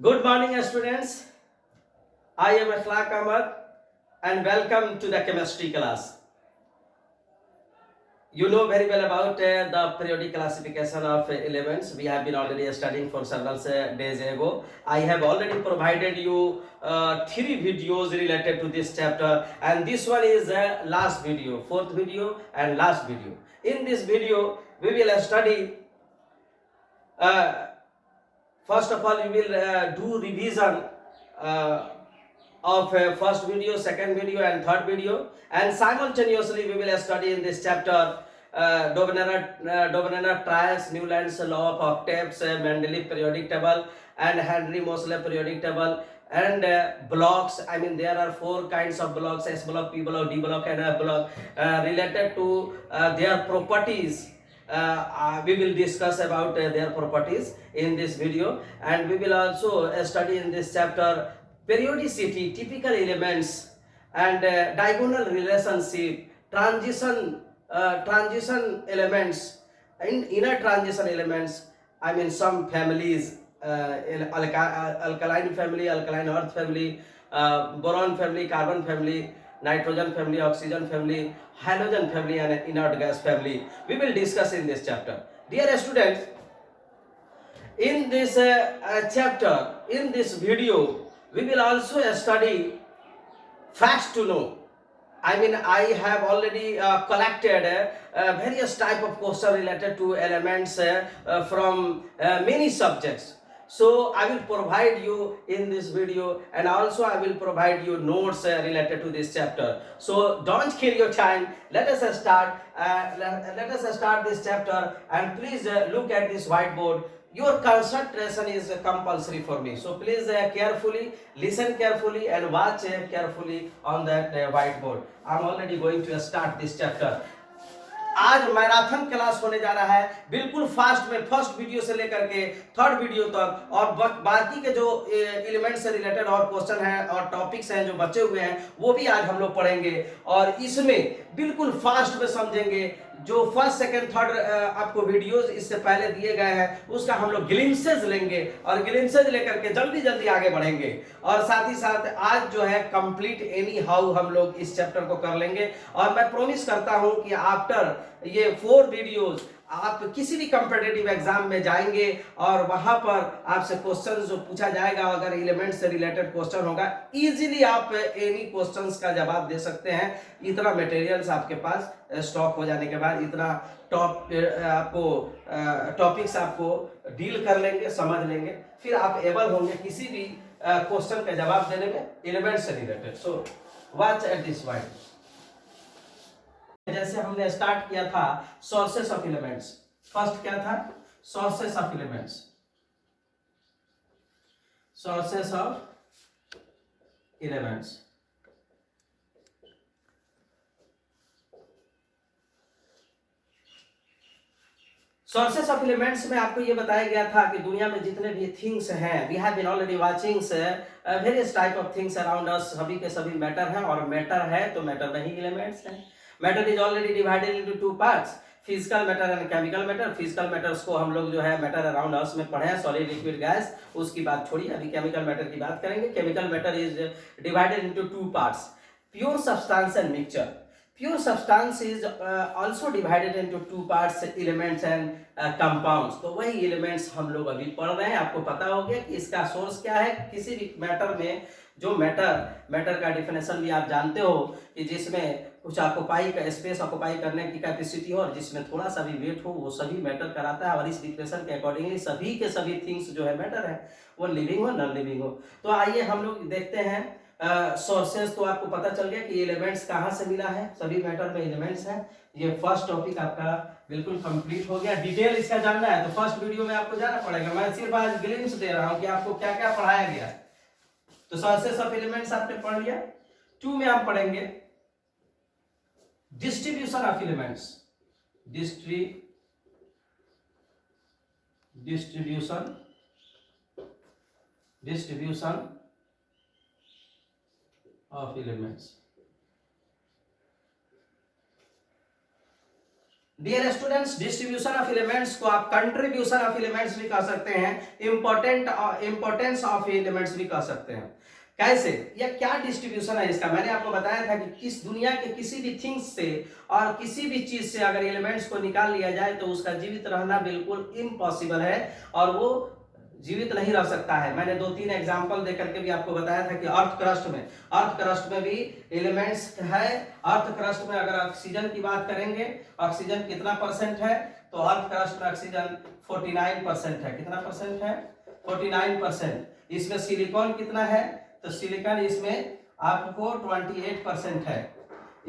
Good morning, students. I am Akhlaq Ahmad and welcome to the chemistry class. You know very well about the periodic classification of elements. We have been already studying for several days ago. I have already provided you 3 videos related to this chapter, and this one is the last video, fourth video and last video. In this video, we will study uh, first of all, we will do revision uh, of first video, second video and third video, and simultaneously we will study in this chapter Dobener trials, Newland's law of octaves, Mendeleev periodic table and Henry Moseley periodic table, and blocks. I mean, there are 4 kinds of blocks: S block, P block, D block and F block, related to their properties. We will discuss about their properties in this video, and we will also study in this chapter periodicity, typical elements, and diagonal relationship, transition elements, in inner transition elements. I mean, some families, alkaline family, alkaline earth family, boron family, carbon family, nitrogen family, oxygen family, halogen family and inert gas family. We will discuss in this chapter. Dear students, in this chapter, in this video, we will also study facts to know. I mean, I have already collected various type of questions related to elements from many subjects. So I will provide you in this video, and also I will provide you notes related to this chapter. So don't kill your time. Let us start. Let us start this chapter, and please look at this whiteboard. Your concentration is compulsory for me, so please carefully listen carefully and watch carefully on that whiteboard. I'm already going to start this chapter. आज marathon class होने जा रहा है, बिल्कुल fast में, first video से लेकर के थर्ड वीडियो तक, और बाकी के जो एलिमेंट से रिलेटेड और क्वेश्चन हैं और टॉपिक्स हैं जो बचे हुए हैं, वो भी आज हम लोग पढ़ेंगे, और इसमें बिल्कुल फास्ट में समझेंगे। जो फर्स्ट सेकंड थर्ड आपको वीडियोस इससे पहले दिए गए हैं, उसका हम लोग ग्लिम्सेज लेंगे, और ग्लिम्सेज लेकर के जल्दी जल्दी आगे बढ़ेंगे, और साथ ही साथ आज जो है कंप्लीट एनी हाउ हम लोग इस चैप्टर को कर लेंगे। और मैं प्रॉमिस करता हूं कि आफ्टर ये 4 वीडियोस आप किसी भी कॉम्पिटिटिव एग्जाम में जाएंगे और वहां पर आपसे क्वेश्चन जो पूछा जाएगा, अगर एलिमेंट से रिलेटेड क्वेश्चन होगा, इजीली आप एनी क्वेश्चंस का जवाब दे सकते हैं। इतना मटेरियल्स आपके पास स्टॉक हो जाने के बाद, इतना टॉपिक्स आपको डील कर लेंगे, समझ लेंगे, फिर आप एबल होंगे किसी भी क्वेश्चन का जवाब देने में एलिमेंट से related. So watch at this point. जैसे हमने स्टार्ट किया था सोर्सेस ऑफ एलिमेंट्स, फर्स्ट क्या था? Sources of elements, sources of elements. Sources of elements में आपको ये बताया गया था कि दुनिया में जितने भी थिंग्स हैं, we have been already watching various type of things around us, सभी के सभी मैटर हैं, और मैटर है तो मैटर में ही एलिमेंट्स हैं। Matter is already divided into 2 parts, physical matter and chemical matter. Physical matters को हम लोग जो है मैटर अराउंड अस में पढ़े हैं, सॉलिड लिक्विड गैस, उसकी बात छोड़िए, अभी केमिकल मैटर की बात करेंगे। Chemical matter is divided into 2 parts, pure substance and mixture. Pure substance is also divided into 2 parts, elements and compounds। तो वही elements हम लोग अभी पढ़ रहे हैं। आपको पता हो गया कि इसका सोर्स क्या है। किसी भी मैटर में जो मैटर का डिफिनेशन भी आप जानते हो कि जिसमें कुछ ऑक्युपाई का स्पेस ऑक्युपाई करने की कैपेसिटी हो और जिसमें थोड़ा सा भी वेट हो, वो सभी मैटर कराता है, और इस डिफिनेशन के अकॉर्डिंगली सभी के सभी थिंग्स जो है मैटर है, वो लिविंग हो नॉन लिविंग हो। तो आइए हम लोग देखते हैं सोर्सेस। तो आपको पता चल गया कि एलिमेंट्स कहाँ से मिला है, सभी मैटर में एलिमेंट्स हैं। ये फर्स्ट टॉपिक आपका बिल्कुल कंप्लीट हो गया। डिटेल इसका जानना है तो फर्स्ट वीडियो में आपको जाना पड़ेगा। मैं सिर्फ आज ग्लिम्स दे रहा हूँ कि आपको क्या क्या पढ़ाया गया। तो सोर्सेस ऑफ एलिमेंट्स आपने पढ़ लिया। 2 में आप पढ़ेंगे distribution of elements, distribution of elements। Dear students, distribution of elements को आप कंट्रीब्यूशन ऑफ एलिमेंट्स भी कह सकते हैं, इंपॉर्टेंस ऑफ एलिमेंट्स भी कह सकते हैं। कैसे, या क्या डिस्ट्रीब्यूशन है इसका? मैंने आपको बताया था कि किस दुनिया के किसी भी थिंग्स से और किसी भी चीज से अगर एलिमेंट्स को निकाल लिया जाए तो उसका जीवित रहना बिल्कुल इम्पॉसिबल है और वो जीवित नहीं रह सकता है। मैंने 2-3 एग्जांपल देकर के भी आपको बताया था कि अर्थ क्रस्ट में भी एलिमेंट्स है। अर्थ क्रस्ट में अगर ऑक्सीजन की बात करेंगे, ऑक्सीजन कितना परसेंट है, तो अर्थ क्रस्ट में ऑक्सीजन 49% है। कितना परसेंट है? 49%। इसमें सिलिकॉन कितना है, तो सिलिकॉन इसमें आपको 28% है।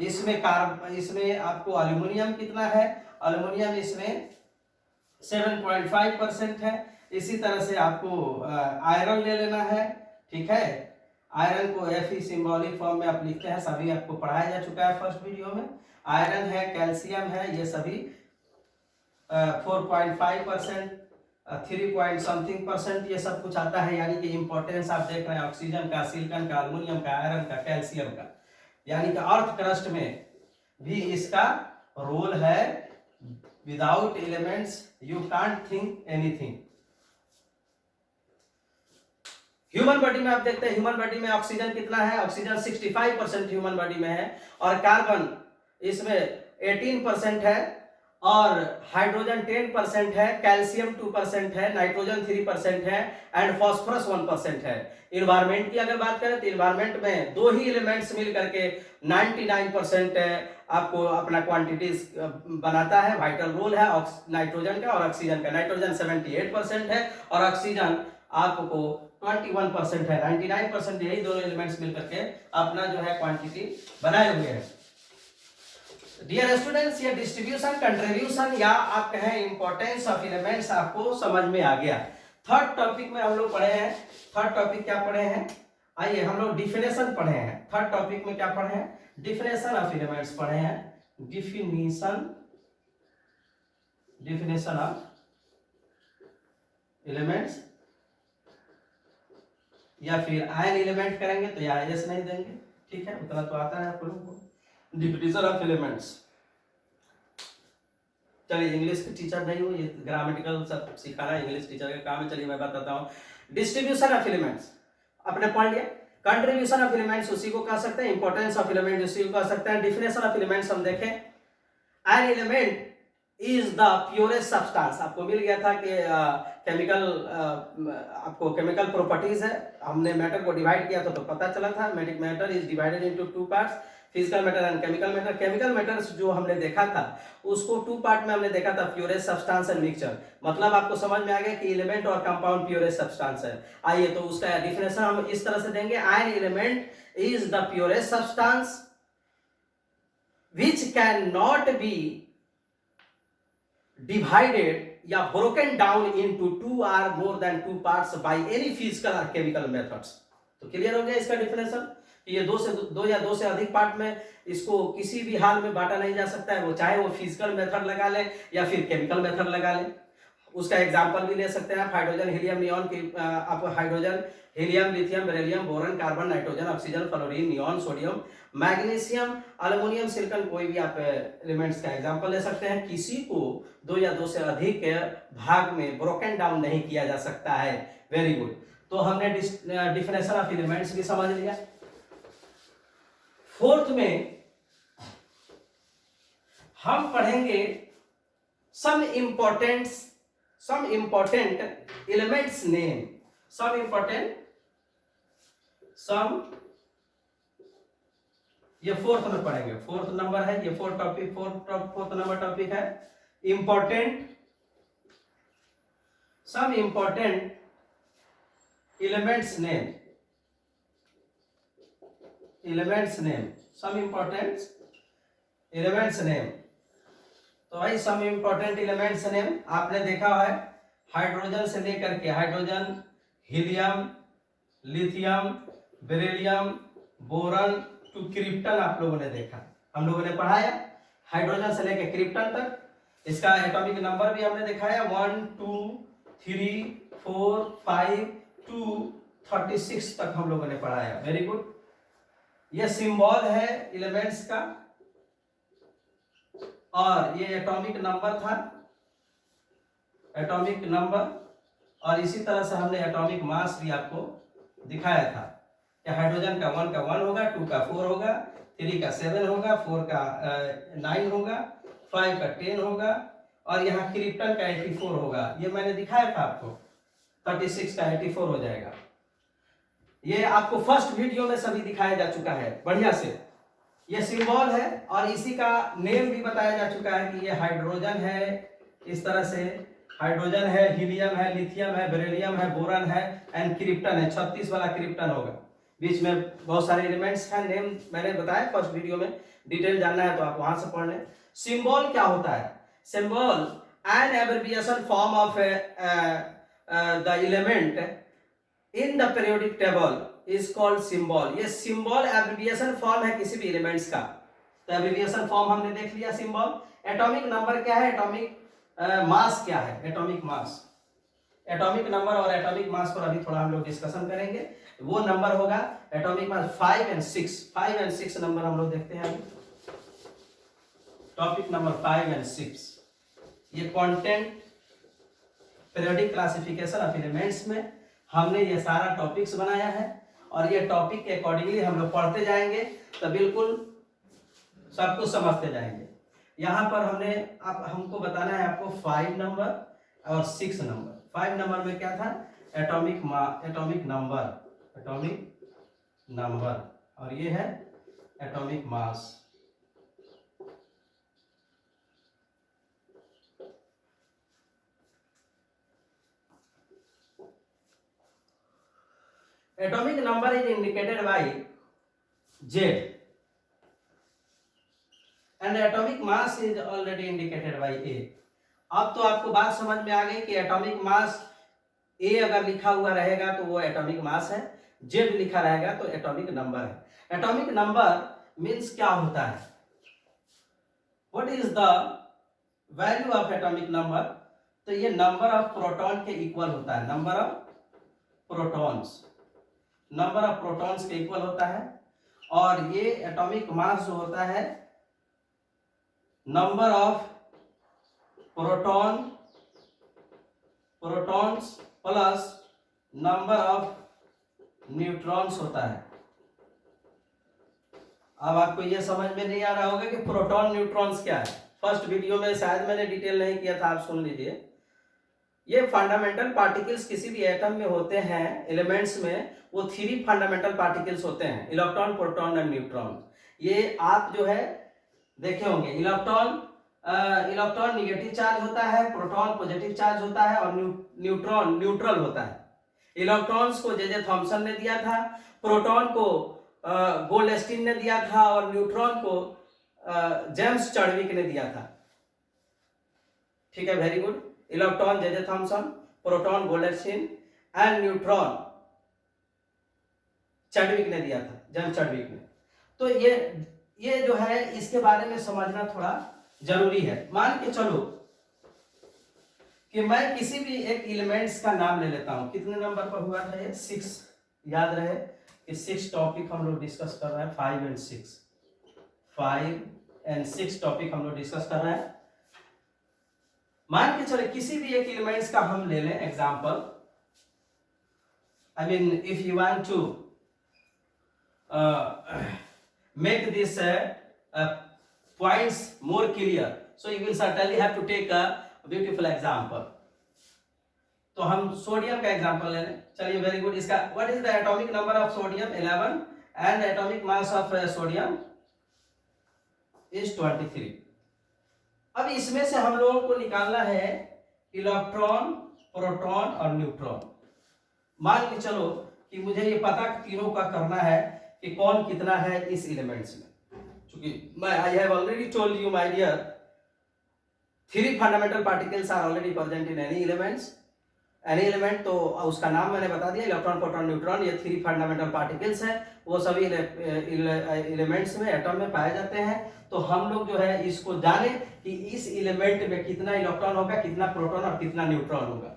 इसमें आपको एल्यूमिनियम कितना है, एल्यूमिनियम इसमें 7.5% है। इसी तरह से आपको आयरन ले लेना है, ठीक है। आयरन को Fe सिंबॉलिक फॉर्म में आप लिखते हैं, सभी आपको पढ़ाया जा चुका है फर्स्ट वीडियो में। आयरन है, कैल्शियम है, ये सभी 4.5%, 3 समथिंग परसेंट, ये सब कुछ आता है। यानी कि इंपॉर्टेंस आप देख रहे हैं ऑक्सीजन का, सिलिकॉन का, एल्यूमिनियम का, आयरन का, कैल्शियम का। यानी कि अर्थ क्रस्ट में भी इसका रोल है। Without elements you can't think anything. Human body में आप देखते हैं, ह्यूमन बॉडी में ऑक्सीजन कितना है, ऑक्सीजन 65% ह्यूमन बॉडी में है, और कार्बन इसमें 18% है, और हाइड्रोजन 10% है, कैल्शियम 2% है, नाइट्रोजन 3% है, एंड फास्फोरस 1% है। इन्वायरमेंट की अगर बात करें तो इन्वायरमेंट में दो ही एलिमेंट्स मिल करके 99% आपको अपना क्वांटिटीज बनाता है। वाइटल रोल है नाइट्रोजन का और ऑक्सीजन का। नाइट्रोजन 78% है और ऑक्सीजन आपको 21% है। 99% यही दोनों एलिमेंट्स मिलकर के अपना जो है क्वांटिटी बनाए हुए हैं। डियर स्टूडेंट्स, ये डिस्ट्रीब्यूशन, कंट्रीब्यूशन या आप कहें इंपॉर्टेंस ऑफ एलिमेंट्स आपको समझ में आ गया। थर्ड टॉपिक में हम लोग पढ़े हैं। थर्ड टॉपिक क्या पढ़े हैं? आइए हम लोग डिफिनेशन पढ़े हैं। थर्ड टॉपिक में क्या पढ़े हैं? डिफिनेशन ऑफ एलिमेंट्स पढ़े हैं। डिफिनेशन ऑफ एलिमेंट्स, या फिर आयन एलिमेंट करेंगे तो यहाँ एस नहीं देंगे, ठीक है, उतना तो आता है आप लोगों को। डिफिनेशन ऑफ एलिमेंट्स, चलिए इंग्लिश के टीचर नहीं हो, ये ग्रामेटिकल सब सिखाना इंग्लिश टीचर का काम है। चलिए मैं बताता हूँ। डिस्ट्रीब्यूशन ऑफ एलिमेंट्स आपने पढ़ लिया। कंट्रीब्यूशन ऑफ एलिमेंट्स उसी को कह सकते हैं। इंपॉर्टेंस ऑफ एलिमेंट उसी को कह सकते हैं। डिफिनेशन ऑफ एलिमेंट्स हम देखें। An element is the purest substance, आपको मिल गया था कि केमिकल आपको केमिकल प्रॉपर्टीज है। हमने मैटर को डिवाइड किया था तो पता चला था matter is divided into 2 parts, physical matter and chemical matter. Chemical matters जो हमने देखा था उसको 2 पार्ट में हमने देखा था, प्योरेस्ट सब्सटेंस एंड मिक्सचर। मतलब आपको समझ में आ गया कि एलिमेंट और कंपाउंड प्योरेस्ट सब्सटेंस है। आइए तो उसका डिफिनेशन हम इस तरह से देंगे। An element is the purest substance which cannot be divided या broken down into 2 or more than 2 parts by any physical or chemical methods। तो क्लियर हो गया इसका डिफिनेशन। ये दो या दो से अधिक पार्ट में इसको किसी भी हाल में बांटा नहीं जा सकता है, वो चाहे वो फिजिकल मेथड लगा ले या फिर केमिकल मेथड लगा ले। उसका एग्जांपल भी ले सकते हैं आप। हाइड्रोजन, हीलियम, नियॉन की आप hydrogen, helium, lithium, beryllium, boron, carbon, nitrogen, oxygen, fluorine, neon, sodium, magnesium, aluminium, silicon, कोई भी आप एलिमेंट्स का एग्जांपल ले सकते हैं। किसी को 2 या 2 से अधिक भाग में ब्रोकन डाउन नहीं किया जा सकता है। Very good. तो हमने डिफिनेशन ऑफ एलिमेंट्स भी समझ लिया। फोर्थ में हम पढ़ेंगे some important elements name, ये फोर्थ में पढ़ेंगे। फोर्थ नंबर है ये, फोर्थ नंबर टॉपिक है some important elements name, some important elements name। तो भाई सम इंपॉर्टेंट एलिमेंट्स नेम आपने देखा है, हाइड्रोजन से लेकर के hydrogen, helium, lithium, beryllium, boron to krypton आप लोगों ने देखा, हम लोगों ने पढ़ाया। हाइड्रोजन से लेकर क्रिप्टन तक इसका एटॉमिक नंबर भी हमने दिखाया, 1 2 3 4 5 2 36 तक हम लोगों ने पढ़ाया। Very good. यह सिंबल है एलिमेंट्स का, और ये एटॉमिक नंबर था, एटॉमिक नंबर, और इसी तरह से हमने एटॉमिक मास भी आपको दिखाया था कि हाइड्रोजन का 1 का 1 होगा, 2 का 4 होगा, 3 का 7 होगा, 4 का 9 होगा, 5 का 10 होगा, और यहाँ क्रिप्टन का 84 होगा। ये मैंने दिखाया था आपको, 36 का 84 हो जाएगा। ये आपको फर्स्ट वीडियो में सभी दिखाया जा चुका है बढ़िया से। ये सिंबल है और इसी का नेम भी बताया जा चुका है कि ये हाइड्रोजन है, इस तरह से हाइड्रोजन है, हीलियम है, लिथियम है, बेरिलियम है, बोरॉन है एंड क्रिप्टन है। 36 वाला क्रिप्टन होगा। बीच में बहुत सारे एलिमेंट्स हैं, नेम मैंने बताया फर्स्ट वीडियो में, डिटेल जानना है तो आप वहां से पढ़ लें। सिंबल क्या होता है? Symbol an abbreviation form of the element in the periodic table is called symbol. ये सिंबल एब्रिविएशन फॉर्म है किसी भी एलिमेंट्स का। तो एब्रिविएशन फॉर्म हमने देख लिया सिंबल। एटॉमिक नंबर क्या है? एटॉमिक मास क्या है? एटॉमिक मास, एटॉमिक नंबर और एटॉमिक मास पर अभी थोड़ा हम लोग डिस्कशन करेंगे। वो नंबर होगा atomic mass 5 and 6। 5 and 6 number हम लोग देखते हैं अभी। टॉपिक नंबर 5 एंड 6, ये content periodic classification of elements में हमने ये सारा टॉपिक्स बनाया है और ये टॉपिक के अकॉर्डिंगली हम लोग पढ़ते जाएंगे तो बिल्कुल सब कुछ समझते जाएंगे। यहाँ पर हमको बताना है आपको 5 नंबर और 6 नंबर। 5 नंबर में क्या था? एटॉमिक नंबर, एटॉमिक नंबर, और ये है atomic mass. Atomic number is indicated by Z and atomic mass is already indicated by A। अब तो आपको बात समझ में आ गई कि एटॉमिक मास A अगर लिखा हुआ रहेगा तो वो एटॉमिक मास है, Z लिखा रहेगा तो एटॉमिक नंबर है। एटॉमिक नंबर मींस क्या होता है? What is the value of atomic number? तो ये नंबर ऑफ प्रोटॉन के इक्वल होता है, number of protons, number of protons के इक्वल होता है। और ये एटॉमिक मास जो होता है number of protons plus number of neutrons होता है। अब आपको ये समझ में नहीं आ रहा होगा कि प्रोटॉन न्यूट्रॉन्स क्या है। फर्स्ट वीडियो में शायद मैंने डिटेल नहीं किया था, आप सुन लीजिए। ये फंडामेंटल पार्टिकल्स किसी भी एटम में होते हैं, एलिमेंट्स में वो 3 फंडामेंटल पार्टिकल्स होते हैं, इलेक्ट्रॉन, प्रोटॉन और न्यूट्रॉन। ये आप जो है देखे होंगे, इलेक्ट्रॉन निगेटिव चार्ज होता है, प्रोटॉन पॉजिटिव चार्ज होता है और न्यूट्रॉन न्यूट्रल होता है। इलेक्ट्रॉन्स को जे थॉमसन ने दिया था, प्रोटॉन को गोल्डस्टीन ने दिया था और न्यूट्रॉन को जेम्स चडविक ने दिया था। ठीक है, very good. Electron J Thomson, proton Goldstein and neutron Chadwick ने दिया था, जेम्स चडविक ने। तो ये जो है इसके बारे में समझना थोड़ा जरूरी है। मान के चलो कि मैं किसी भी एक एलिमेंट्स का नाम ले लेता हूं। कितने नंबर पर हुआ था ये? 6। याद रहे कि 6 टॉपिक हम लोग डिस्कस कर रहे हैं, 5 एंड 6। 5 एंड 6 टॉपिक हम लोग डिस्कस कर रहे हैं। मान के चले किसी भी एक एलिमेंट्स का हम ले लें example. I mean, if you want to make this points more clear, so you will certainly have to take a beautiful example. तो हम सोडियम का एग्जांपल ले लें। चलिए, वेरी गुड। इसका what is the atomic number of sodium? 11 and atomic mass of sodium is 23। अब इसमें से हम लोगों को निकालना है इलेक्ट्रॉन, प्रोटॉन और न्यूट्रॉन। मान के चलो कि मुझे ये पता तीनों का करना है कि कौन कितना है इस एलिमेंट्स में। क्योंकि मैं I have already told you my dear, 3 fundamental particles are already present in any elements. Any element तो उसका नाम मैंने बता दिया, इलेक्ट्रॉन, प्रोटॉन, न्यूट्रॉन। ये 3 फंडामेंटल पार्टिकल्स हैं, वो सभी एलिमेंट्स में, एटम में पाए जाते हैं। तो हम लोग जो है इसको जाने कि इस एलिमेंट में कितना इलेक्ट्रॉन होगा, कितना प्रोटॉन और कितना न्यूट्रॉन होगा।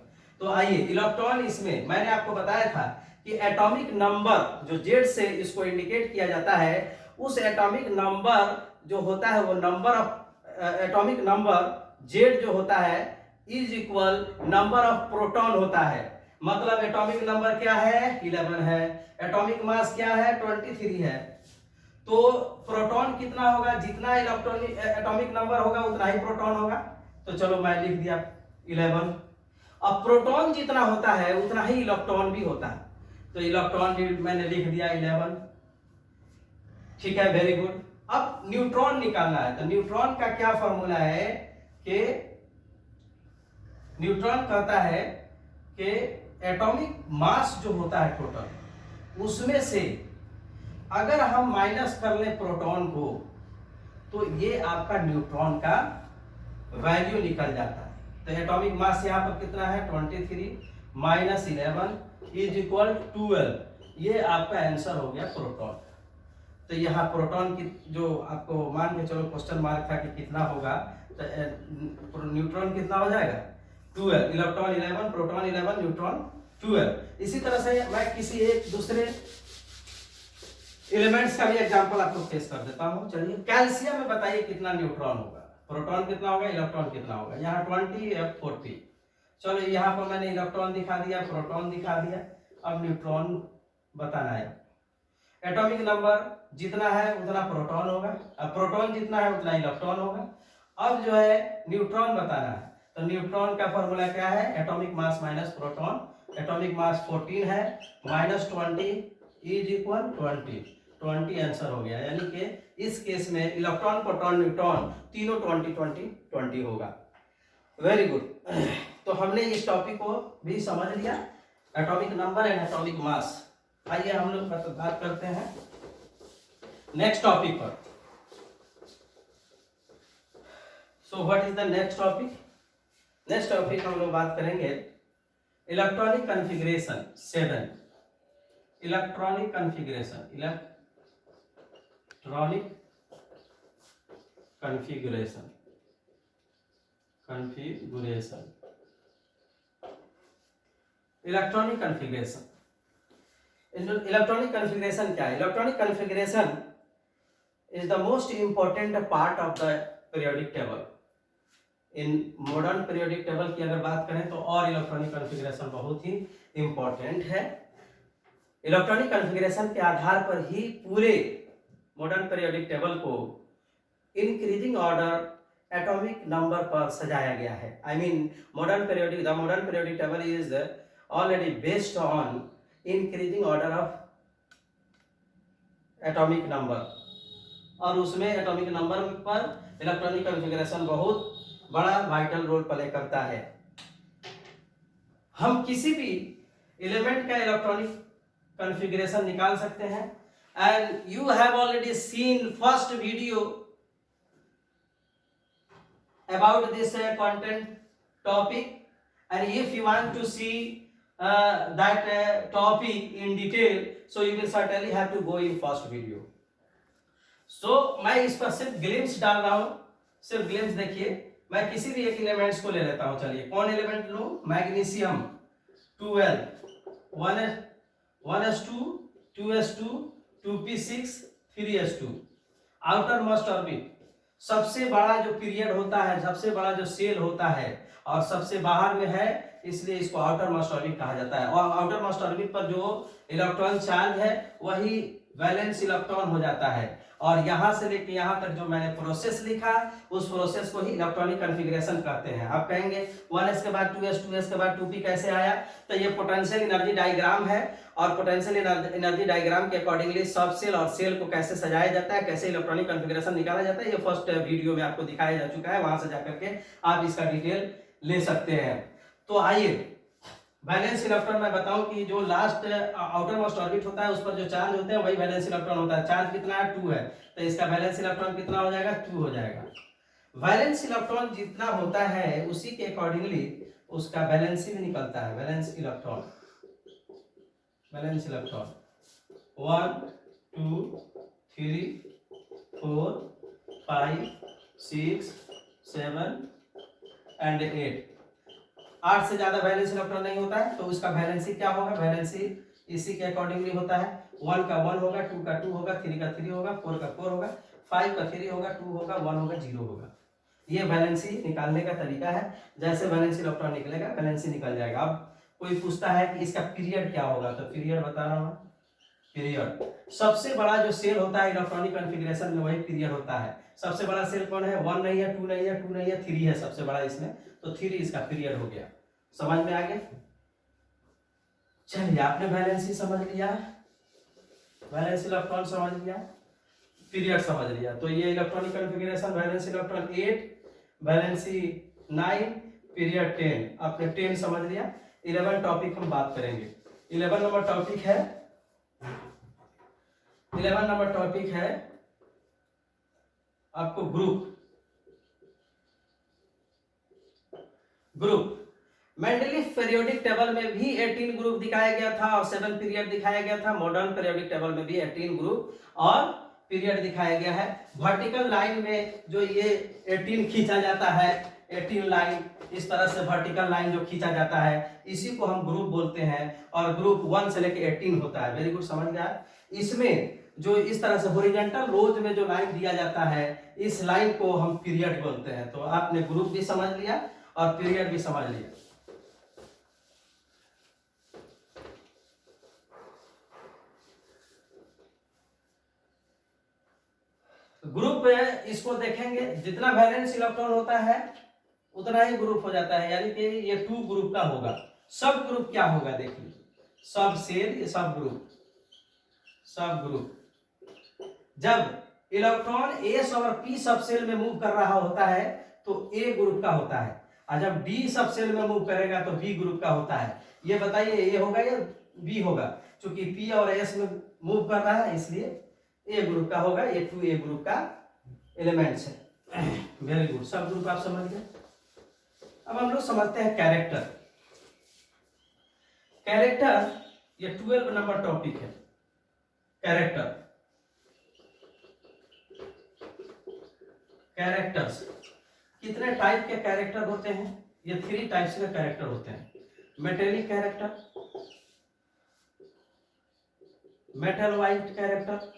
तो आइए, इलेक्ट्रॉन इसमें मैंने आपको बताया था कि एटॉमिक नंबर जो जेड से इसको इंडिकेट किया जाता है, उस एटॉमिक नंबर जो होता है वो number of atomic number Z जो होता है is equal number of proton होता है। मतलब एटॉमिक नंबर क्या है 11 है, एटॉमिक मास क्या है 23 है। तो प्रोटॉन कितना होगा, जितना इलेक्ट्रॉनिक एटॉमिक नंबर होगा उतना ही प्रोटॉन होगा। तो चलो मैं लिख दिया 11। अब प्रोटॉन जितना होता है उतना ही इलेक्ट्रॉन भी होता है, तो इलेक्ट्रॉन भी मैंने लिख दिया 11। ठीक है, वेरी गुड। अब न्यूट्रॉन निकालना है, तो न्यूट्रॉन का क्या फॉर्मूला है कि न्यूट्रॉन कहता है कि एटॉमिक मास जो होता है टोटल, उसमें से अगर हम माइनस कर ले प्रोटॉन को तो ये आपका न्यूट्रॉन का वैल्यू निकल जाता है। तो एटॉमिक मास यहाँ पर कितना है 23 माइनस 11 इज इक्वल 12। ये आपका आंसर हो गया प्रोटॉन। तो यहाँ प्रोटॉन की जो आपको मान के चलो क्वेश्चन मार्क था कि कितना होगा, तो न्यूट्रॉन कितना हो जाएगा 12, इलेक्ट्रॉन 11, प्रोटॉन 11, न्यूट्रॉन 12। इसी तरह से मैं किसी एक दूसरे एलिमेंट्स का भी एग्जांपल आपको फेस कर देता हूं। चलिए, कैल्शियम में बताइए कितना न्यूट्रॉन होगा, प्रोटॉन कितना होगा, इलेक्ट्रॉन कितना होगा। यहाँ 20 F40। चलो यहाँ पर मैंने इलेक्ट्रॉन दिखा दिया, प्रोटॉन दिखा दिया, अब न्यूट्रॉन बताना है। एटॉमिक नंबर जितना है उतना प्रोटॉन होगा, अब प्रोटॉन जितना है उतना इलेक्ट्रॉन होगा। अब जो है न्यूट्रॉन बताना है, तो न्यूट्रॉन का फॉर्मूला क्या है, atomic mass minus proton. Atomic mass 14 है, माइनस 20 इज इक्वल 20 आंसर हो गया। यानी कि इस केस में इलेक्ट्रॉन, प्रोटॉन, न्यूट्रॉन तीनों 20 होगा। Very good. तो हमने इस टॉपिक को भी समझ लिया, atomic number and atomic mass. आइए हम लोग बात करते हैं नेक्स्ट टॉपिक पर। So what is the next topic? Next topic हम लोग बात करेंगे electronic configuration 7। Electronic configuration, electronic configuration, electronic configuration. Electronic configuration क्या है? Electronic configuration is the most important part of the periodic table. In modern periodic table की अगर बात करें तो और इलेक्ट्रॉनिक कॉन्फ़िगरेशन बहुत ही इंपॉर्टेंट है। इलेक्ट्रॉनिक कॉन्फ़िगरेशन के आधार पर ही पूरे मॉडर्न पीरियोडिक टेबल को इंक्रीजिंग ऑर्डर एटॉमिक नंबर पर सजाया गया है। I mean the modern periodic table is already based on increasing order of atomic number, और उसमें एटॉमिक नंबर पर इलेक्ट्रॉनिक कॉन्फ़िगरेशन बहुत बड़ा वाइटल रोल प्ले करता है। हम किसी भी एलिमेंट का इलेक्ट्रॉनिक कॉन्फ़िगरेशन निकाल सकते हैं, and you have already seen first video about this content topic, and if you want to see that topic in detail, so you will certainly have to go in first video. So मैं इस पर सिर्फ glimpse डाल रहा हूं, सिर्फ glimpse देखिए। मैं किसी भी एक एलिमेंट्स को ले लेता हूं। चलिए, कौन एलिमेंट लूं? Magnesium 12, 1s2, 2s2, 2p6, 3s2। Outer most orbit, सबसे बड़ा जो पीरियड होता है, सबसे बड़ा जो सेल होता है और सबसे बाहर में है, इसलिए इसको आउटर मोस्ट ऑर्बिट कहा जाता है। और आउटर मोस्ट ऑर्बिट पर जो इलेक्ट्रॉन चार्ज है वही वैलेंस इलेक्ट्रॉन हो जाता है। और यहां से लेके यहां तक जो मैंने प्रोसेस लिखा, उस प्रोसेस को ही इलेक्ट्रॉनिक कॉन्फ़िगरेशन कहते हैं। आप कहेंगे 1s के बाद 2s, 2s के बाद 2p कैसे आया? तो ये पोटेंशियल एनर्जी डायग्राम है, और पोटेंशियल एनर्जी डायग्राम के अकॉर्डिंगली सब सेल और सेल को कैसे सजाया जाता है, कैसे इलेक्ट्रॉनिक कॉन्फ़िगरेशन निकाला जाता है, ये फर्स्ट वीडियो में आपको दिखाया जा चुका है। वहां से जाकर के आप इसका डिटेल ले सकते हैं। तो आइए, वैलेंस इलेक्ट्रॉन मैं बताऊं कि जो लास्ट आउटर मोस्ट ऑर्बिट होता है उस पर जो चार्ज होते हैं वही वैलेंस इलेक्ट्रॉन होता है। चार्ज कितना है? 2 है, तो इसका वैलेंस इलेक्ट्रॉन कितना हो जाएगा? 2 हो जाएगा। वैलेंस इलेक्ट्रॉन जितना होता है उसी के अकॉर्डिंगली उसका वैलेंसी भी निकलता है। Valence electron 1 2 3 4 5 6 7 and 8। 8 से ज्यादा वैलेंस इलेक्ट्रॉन नहीं होता है, तो उसका वैलेंसी क्या होगा? वैलेंसी इसी के अकॉर्डिंगली होता है। 1 का 1 होगा, 2 का 2 होगा, 3 का 3 होगा, 4 का 4 होगा, 5 का 3 होगा, 2 होगा, 1 होगा, 0 होगा। ये वैलेंसी निकालने का तरीका है। जैसे वैलेंसी इलेक्ट्रॉन निकलेगा वैलेंसी निकल जाएगा। अब कोई पूछता है कि इसका पीरियड क्या होगा, तो पीरियड बता रहा हूँ। पीरियड, सबसे बड़ा जो सेल होता है इलेक्ट्रॉनिक कॉन्फ़िगरेशन में वही पीरियड होता है। सबसे बड़ा सेल कौन है? 1 नहीं है, 2 नहीं है, 2 नहीं है, 3 है सबसे बड़ा इसमें, तो 3 इसका पीरियड हो गया। समझ में आ गया? चलिए, आपने वैलेंसी समझ लिया, वैलेंसी इलेक्ट्रॉन समझ लिया, पीरियड समझ लिया। तो ये electronic configuration, valency electron 8, valency 9, period 10। आपने 10 समझ लिया। 11 टॉपिक हम बात करेंगे। 11 नंबर टॉपिक है, 11 नंबर टॉपिक है आपको ग्रुप। मेंडलीफ पीरियोडिक टेबल में भी 18 ग्रुप दिखाया गया था और 7 पीरियड दिखाया गया था। मॉडर्न पीरियोडिक टेबल में भी 18 ग्रुप और पीरियड दिखाया गया है। वर्टिकल लाइन में जो ये 18 खींचा जाता है, 18 लाइन इस तरह से वर्टिकल लाइन जो खींचा जाता है, इसी को हम ग्रुप बोलते हैं। और ग्रुप 1 से लेकर 18 होता है। वेरी गुड, समझ गया। इसमें जो इस तरह से हॉरिजॉन्टल रोज में जो लाइन दिया जाता है, इस लाइन को हम पीरियड बोलते हैं। तो आपने ग्रुप भी समझ लिया और पीरियड भी समझ लिया। ग्रुप इसको देखेंगे, जितना वैलेंस इलेक्ट्रॉन होता है उतना ही ग्रुप हो जाता है, यानी कि ये 2 ग्रुप का होगा। सब ग्रुप क्या होगा देखिए, सब सेल, ये सब ग्रुप, सब ग्रुप। जब इलेक्ट्रॉन एस और पी सब सेल में मूव कर रहा होता है तो ए ग्रुप का होता है, और जब डी सब सेल में मूव करेगा तो बी ग्रुप का होता है। ये बताइए ए होगा या बी होगा? क्योंकि पी और एस में मूव कर रहा है इसलिए ए ग्रुप का होगा। ये 2 ए ग्रुप का एलिमेंट्स है। वेरी गुड, सब ग्रुप आप समझ गए। अब हम लोग समझते हैं कैरेक्टर। कैरेक्टर ये 12 नंबर टॉपिक है। कैरेक्टर, कैरेक्टर्स, कितने टाइप के कैरेक्टर होते हैं? ये 3 टाइप्स के कैरेक्टर होते हैं। Metallic character, metal white character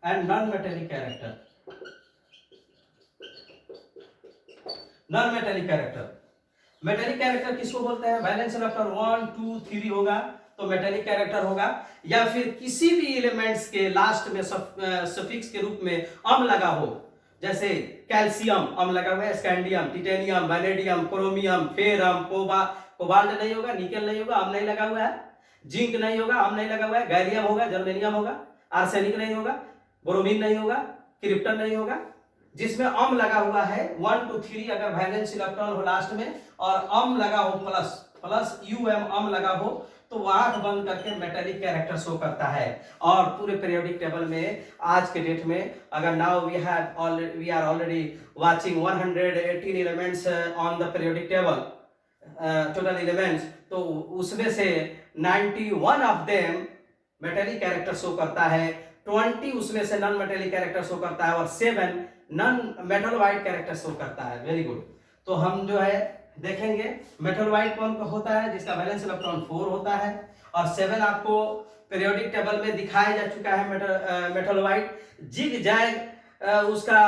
and non metallic character. Non metallic character, metallic character किसको बोलते हैं? वैलेंस इलेक्ट्रॉन 1, 2, 3 होगा तो मेटेलिक कैरेक्टर होगा, या फिर किसी भी एलिमेंट्स के लास्ट में सफिक्स के रूप में अम लगा हो, जैसे कैल्शियम अम लगा हुआ है, scandium, titanium, vanadium, chromium, ferrum, cobalt नहीं होगा, निकेल नहीं होगा, अम नहीं लगा हुआ है, जिंक नहीं होगा, अम नहीं लगा हुआ है, गैलियम होगा, जर्मेनियम होगा, आर्सेनिक नहीं होगा, ब्रोमीन नहीं होगा, क्रिप्टन नहीं होगा। जिसमें अम लगा हुआ है 1 to 3 अगर वैलेंस इलेक्ट्रॉन हो लास्ट में और अम लगा हो प्लस UM अम लगा हो तो वो 8 बंद करके मेटेलिक कैरेक्टर शो करता है। और पूरे पीरियोडिक टेबल में आज के डेट में अगर now we are already watching 118 elements on the periodic table, total elements, तो उसमें से 91 ऑफ देम मेटेलिक कैरेक्टर शो करता है, 20 उसमें से नॉन मेटेलिक कैरेक्टर शो करता है और 7 non metal white character show करता है। Very good. तो हम जो है देखेंगे मेटल वाइट कौन होता है, जिसका वैलेंस इलेक्ट्रॉन 4 होता है, और 7 आपको पीरियोडिक टेबल में दिखाया जा चुका है। मेटल वाइट जिग जैग उसका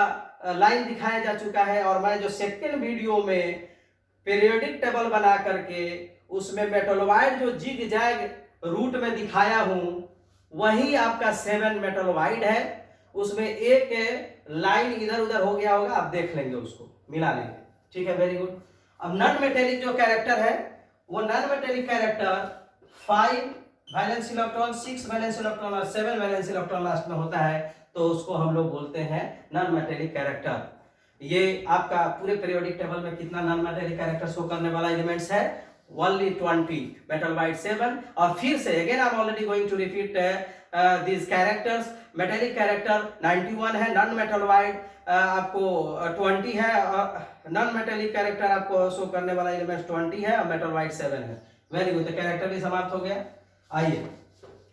लाइन दिखाया जा चुका है, और मैं जो सेकेंड वीडियो में पीरियोडिक टेबल बना करके उसमें मेटल वाइट जो जिग जैग रूट में दिखाया हूं वही आपका 7 मेटल वाइट है। उसमें एक लाइन इधर उधर हो गया होगा, आप देख लेंगे, उसको मिला लेंगे, ठीक है। Very good. अब नॉन मेटेलिक जो कैरेक्टर है वो non metallic character 5 valence electron, 6 valence electron और 7 वैलेंस इलेक्ट्रॉन लास्ट में होता है, तो उसको हम लोग बोलते हैं नॉन मेटेलिक कैरेक्टर। ये आपका पूरे पीरियोडिक टेबल में कितना नॉन मेटेलिक कैरेक्टर शो करने वाला एलिमेंट्स है? only 20, metal white 7। और फिर से again I'm already going to repeat these characters। metallic character 91 है, non metal white आपको 20 है, और non metallic character आपको शो करने वाला एलिमेंट 20 है और metal white 7 है। वेरी गुड, तो कैरेक्टर भी समाप्त हो गया। आइए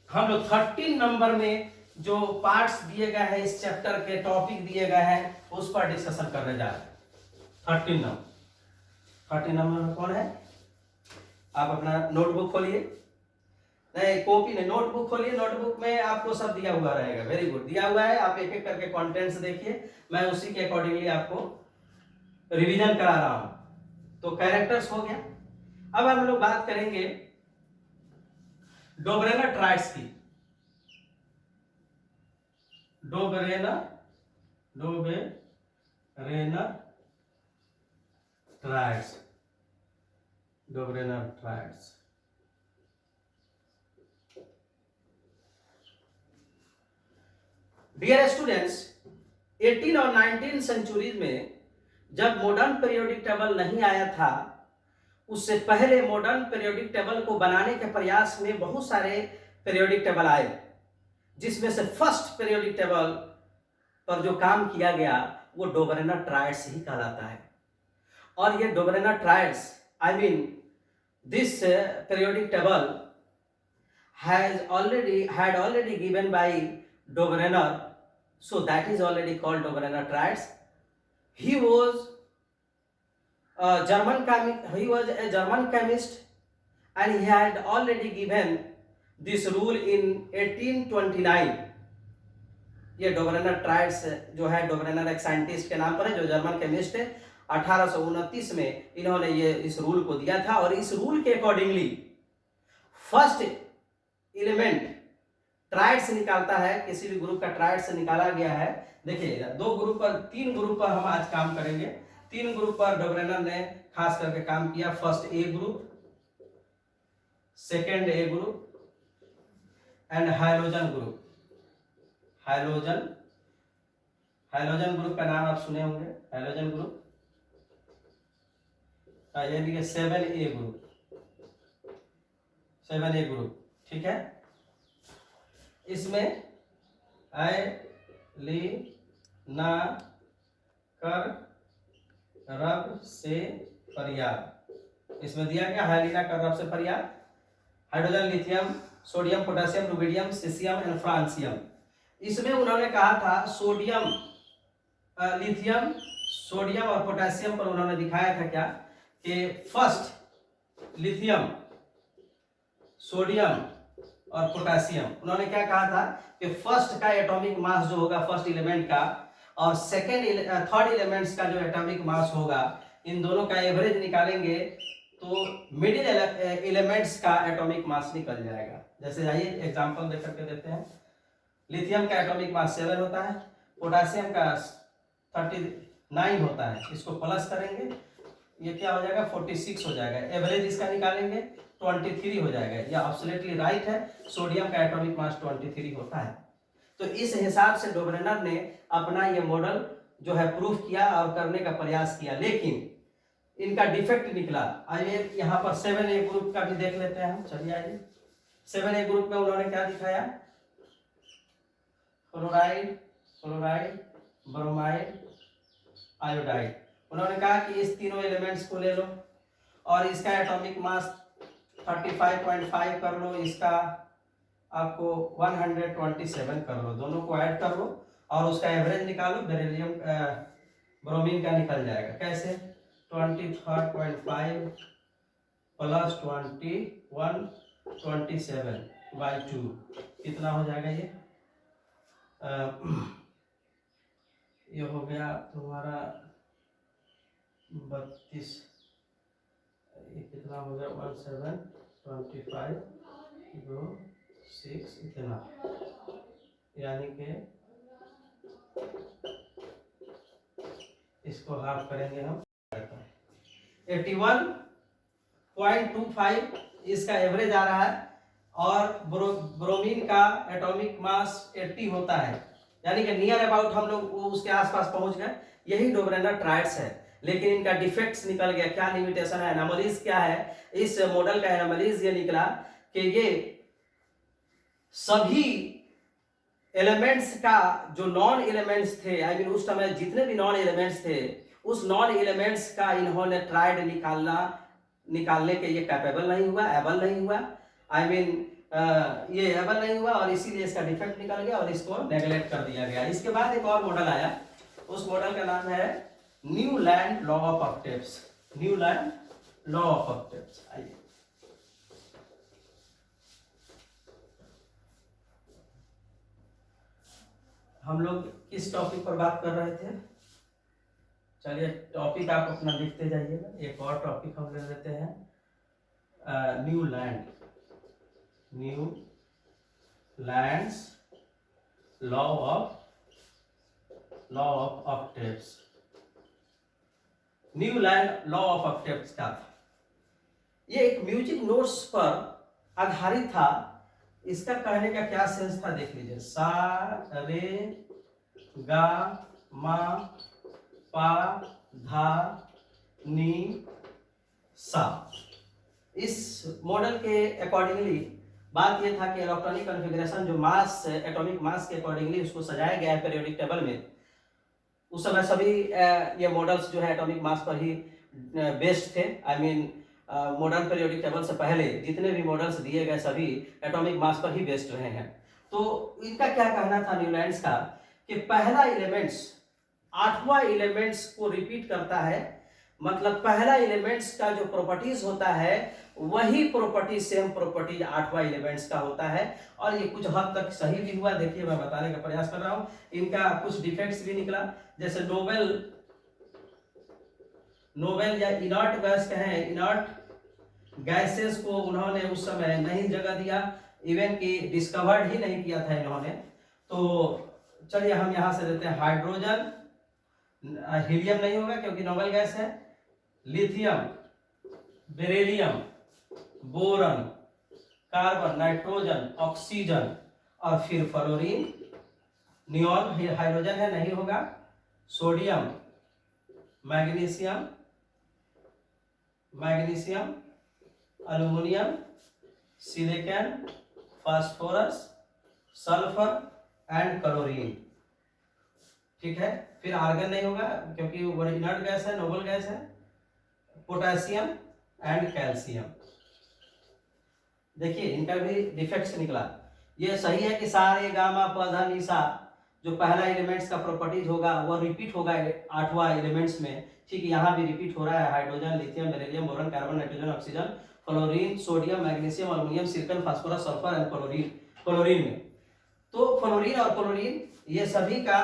हम लोग 13 नंबर में जो पार्ट्स दिए गए हैं, इस चैप्टर के टॉपिक दिए गए हैं, उस पर डिस्कशन करने जा रहे हैं। 13 नंबर में कौन है? आप अपना नोटबुक खोलिए, नहीं कॉपी नहीं, नोटबुक खोलिए, नोटबुक में आपको सब दिया हुआ रहेगा। वेरी गुड, दिया हुआ है, आप एक एक करके कंटेंट्स देखिए, मैं उसी के अकॉर्डिंगली आपको रिवीजन करा रहा हूं। तो कैरेक्टर्स हो गया। अब हम लोग बात करेंगे डोबरेनर ट्राइड्स की। डोबरेनर ट्राइड्स, डोबरेनर ट्राइड्स। डियर स्टूडेंट्स, 18 और 19 सेंचुरीज में जब मॉडर्न पीरियोडिक टेबल नहीं आया था, उससे पहले मॉडर्न पीरियोडिक टेबल को बनाने के प्रयास में बहुत सारे पीरियोडिक टेबल आए, जिसमें से फर्स्ट पीरियोडिक टेबल पर जो काम किया गया वो डोबरेनर ट्राइड्स ही कहलाता है। और ये Dobereiner triads, I mean this periodic table had already given by Dobrener, so that is already called Dobrener triads. He was a German chemist, and he had already given this rule in 1829. ये Dobereiner triads जो है, डोबरेनर एक scientist के नाम पर है जो German chemist है। 1829 में इन्होंने ये इस रूल को दिया था, और इस रूल के अकॉर्डिंगली फर्स्ट एलिमेंट ट्राइड से निकालता है, किसी भी ग्रुप का ट्राइड से निकाला गया है। देखिए तीन ग्रुप पर हम आज काम करेंगे। तीन ग्रुप पर डोबरेनर ने खास करके काम किया। First A group, second A group and hydrogen group. Hydrogen group का नाम आप सुने होंगे, हाइड्रोजन ग्रुप, यानी कि 7A ग्रुप, ठीक है। इसमें लीना कर रब से पर्याप्त, इसमें दिया गया हाइलीना कर रब से पर्याप्त। Hydrogen, lithium, sodium, potassium, rubidium, caesium and francium. इसमें उन्होंने कहा था सोडियम, लिथियम, सोडियम और पोटेशियम पर उन्होंने दिखाया था क्या कि फर्स्ट लिथियम, सोडियम और पोटेशियम, उन्होंने क्या कहा था कि फर्स्ट का एटॉमिक मास जो होगा फर्स्ट एलिमेंट का, और थर्ड एलिमेंट्स का जो एटॉमिक मास होगा, इन दोनों का एवरेज निकालेंगे तो मिडिल एलिमेंट्स का एटॉमिक मास निकल जाएगा। जैसे आइए एग्जांपल देख करके देते हैं। लिथियम का एटॉमिक मास 7 होता है, पोटेशियम का 39 होता है, इसको प्लस करेंगे ये क्या हो जाएगा 46 हो जाएगा। एवरेज इसका निकालेंगे 23 हो जाएगा। यह एब्सोल्युटली राइट है, सोडियम का एटॉमिक मास 23 होता है। तो इस हिसाब से डोबरेनर ने अपना ये मॉडल जो है प्रूफ किया और करने का प्रयास किया, लेकिन इनका डिफेक्ट निकला। आइए यहाँ पर 7A ग्रुप का भी देख लेते हैं हम। चलिए आइए 7A ग्रुप में उन्होंने क्या दिखाया, फ्लोराइड, ब्रोमाइड, आयोडाइड। उन्होंने कहा कि इस तीनों एलिमेंट्स को ले लो और इसका एटॉमिक मास 35.5 कर लो, इसका आपको 127 कर लो, दोनों को ऐड कर लो और उसका एवरेज निकालो, बेरिलियम ब्रोमीन का निकल जाएगा। कैसे 23.5 प्लस 2127/2 कितना हो जाएगा ये हो गया तुम्हारा 32, ये कितना हो गया 1725 6 इतना, यानी कि इसको हाफ करेंगे हम 81.25 इसका एवरेज आ रहा है, और ब्रोमीन का एटॉमिक मास 80 होता है, यानी कि नियर अबाउट हम लोग उसके आसपास पहुंच गए। यही डोबरेनर ट्राइड्स है, लेकिन इनका डिफेक्ट्स निकल गया। क्या लिमिटेशन है, एनोमलीज क्या है इस मॉडल का? एनोमलीज ये निकला कि ये सभी एलिमेंट्स का जो नॉन एलिमेंट्स थे, आई मीन उस समय जितने भी नॉन एलिमेंट्स थे, उस नॉन एलिमेंट्स का इन्होंने ट्राइड निकालने के ये कैपेबल नहीं हुआ, एबल नहीं हुआ, आई मीन ये एबल नहीं हुआ, और इसीलिए इसका डिफेक्ट निकल गया और इसको नेग्लेक्ट कर दिया गया। इसके बाद एक और मॉडल आया, उस मॉडल का नाम है Newland law of octaves. Newland law of octaves. आइए हम लोग किस टॉपिक पर बात कर रहे थे? चलिए टॉपिक आप अपना लिखते जाइएगा। एक और टॉपिक हम ले लेते हैं, new land, new lands law of octaves. New land law of octaves क्या था? ये एक म्यूजिक नोट्स पर आधारित था। इसका कहने का क्या सेंस था देख लीजिए। सा रे गा मा पा धा नी सा। इस मॉडल के अकॉर्डिंगली बात यह था कि इलेक्ट्रॉनिक कॉन्फ़िगरेशन जो मास एटॉमिक मास के अकॉर्डिंगली उसको सजाया गया है पीरियोडिक टेबल में। उस समय सभी ये मॉडल्स जो है एटॉमिक मास पर ही बेस्ड थे। I mean modern periodic table से पहले जितने भी मॉडल्स दिए गए सभी एटॉमिक मास पर ही बेस्ड रहे हैं। तो इनका क्या कहना था न्यूलैंड्स का कि पहला एलिमेंट्स 8वां एलिमेंट्स को रिपीट करता है। मतलब पहला एलिमेंट्स का जो प्रॉपर्टीज होता है वही प्रॉपर्टीज सेम प्रॉपर्टीज 8वां एलिमेंट्स का होता है। और ये कुछ हद तक सही भी हुआ। देखिए मैं बताने का प्रयास कर रहा हूं। इनका कुछ डिफेक्ट्स भी निकला, जैसे नोबेल या इनर्ट गैस कहें, इनर्ट गैसेस को उन्होंने उस समय नहीं जगह दिया, इवन कि डिस्कवर्ड ही नहीं किया था इन्होंने। तो चलिए हम यहां से देते हैं हाइड्रोजन, हीलियम नहीं होगा क्योंकि नोबेल गैस है, lithium, beryllium, boron, carbon, nitrogen, oxygen और फिर फ्लोरीन। नियॉन हाइड्रोजन है नहीं होगा, sodium, magnesium, aluminium, silicon, phosphorus, sulphur and chlorine. ठीक है। फिर आर्गन नहीं होगा क्योंकि वो इनर्ट गैस है, नोबल गैस है, पोटेशियम एंड कैल्शियम। देखिए इनका भी डिफेक्ट्स निकला। ये सही है कि सारे गामा पधा निशा जो पहला एलिमेंट्स का प्रॉपर्टीज होगा वो रिपीट होगा 8वां एलिमेंट्स में। ठीक, यहाँ भी रिपीट हो रहा है hydrogen, lithium, beryllium, boron, carbon, nitrogen, oxygen, fluorine, sodium, magnesium, aluminium, silicon, phosphorus, sulphur and chlorine में। तो फ्लोरीन और क्लोरीन ये सभी का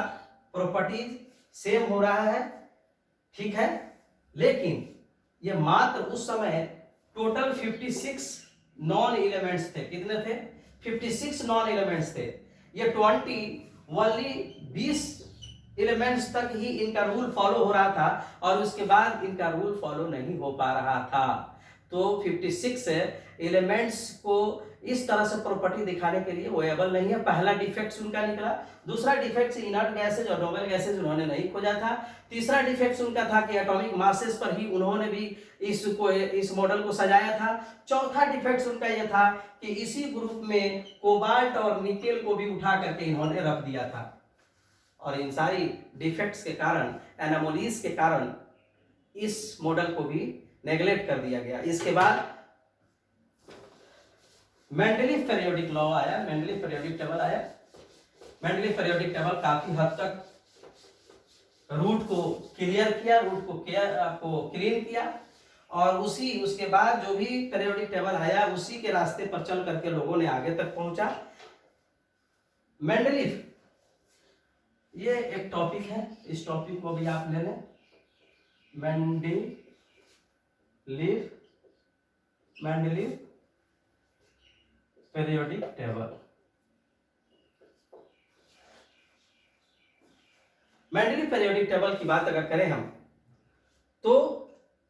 प्रॉपर्टीज सेम हो रहा है। ठीक है, लेकिन ये मात्र उस समय टोटल 56 नॉन एलिमेंट्स थे। कितने थे? 56 नॉन एलिमेंट्स थे। ये 20 एलिमेंट्स तक ही इनका रूल फॉलो हो रहा था और उसके बाद इनका रूल फॉलो नहीं हो पा रहा था। तो 56 एलिमेंट्स को इस तरह से प्रॉपर्टी दिखाने के लिए वो एबल नहीं है। पहला डिफेक्ट उनका निकला। दूसरा डिफेक्ट इनर्ट गैसेज और नोबेल गैसेज उन्होंने नहीं खोजा था। तीसरा डिफेक्ट उनका था कि एटॉमिक मासेस पर ही उन्होंने भी इस मॉडल को सजाया था। चौथा डिफेक्ट उनका यह था कि इसी ग्रुप में कोबाल्ट और निकेल को भी उठा करके इन्होंने रख दिया था। और इन सारी डिफेक्ट्स के कारण, एनोमलीज के कारण इस मॉडल को भी नेग्लेक्ट कर दिया गया। इसके बाद मेंडलीफ पीरियोडिक लॉ आया, मेंडलीफ पीरियोडिक टेबल आया। मेंडलीफ पीरियोडिक टेबल काफी हद तक रूट को क्लियर किया, रूट को क्लीन किया और उसके बाद जो भी पीरियोडिक टेबल आया उसी के रास्ते पर चल करके लोगों ने आगे तक पहुंचा। मेंडलीफ ये एक टॉपिक है, इस टॉपिक को भी आप ले लें। Mendeleev periodic table. Mendeleev periodic table की बात अगर करें हम तो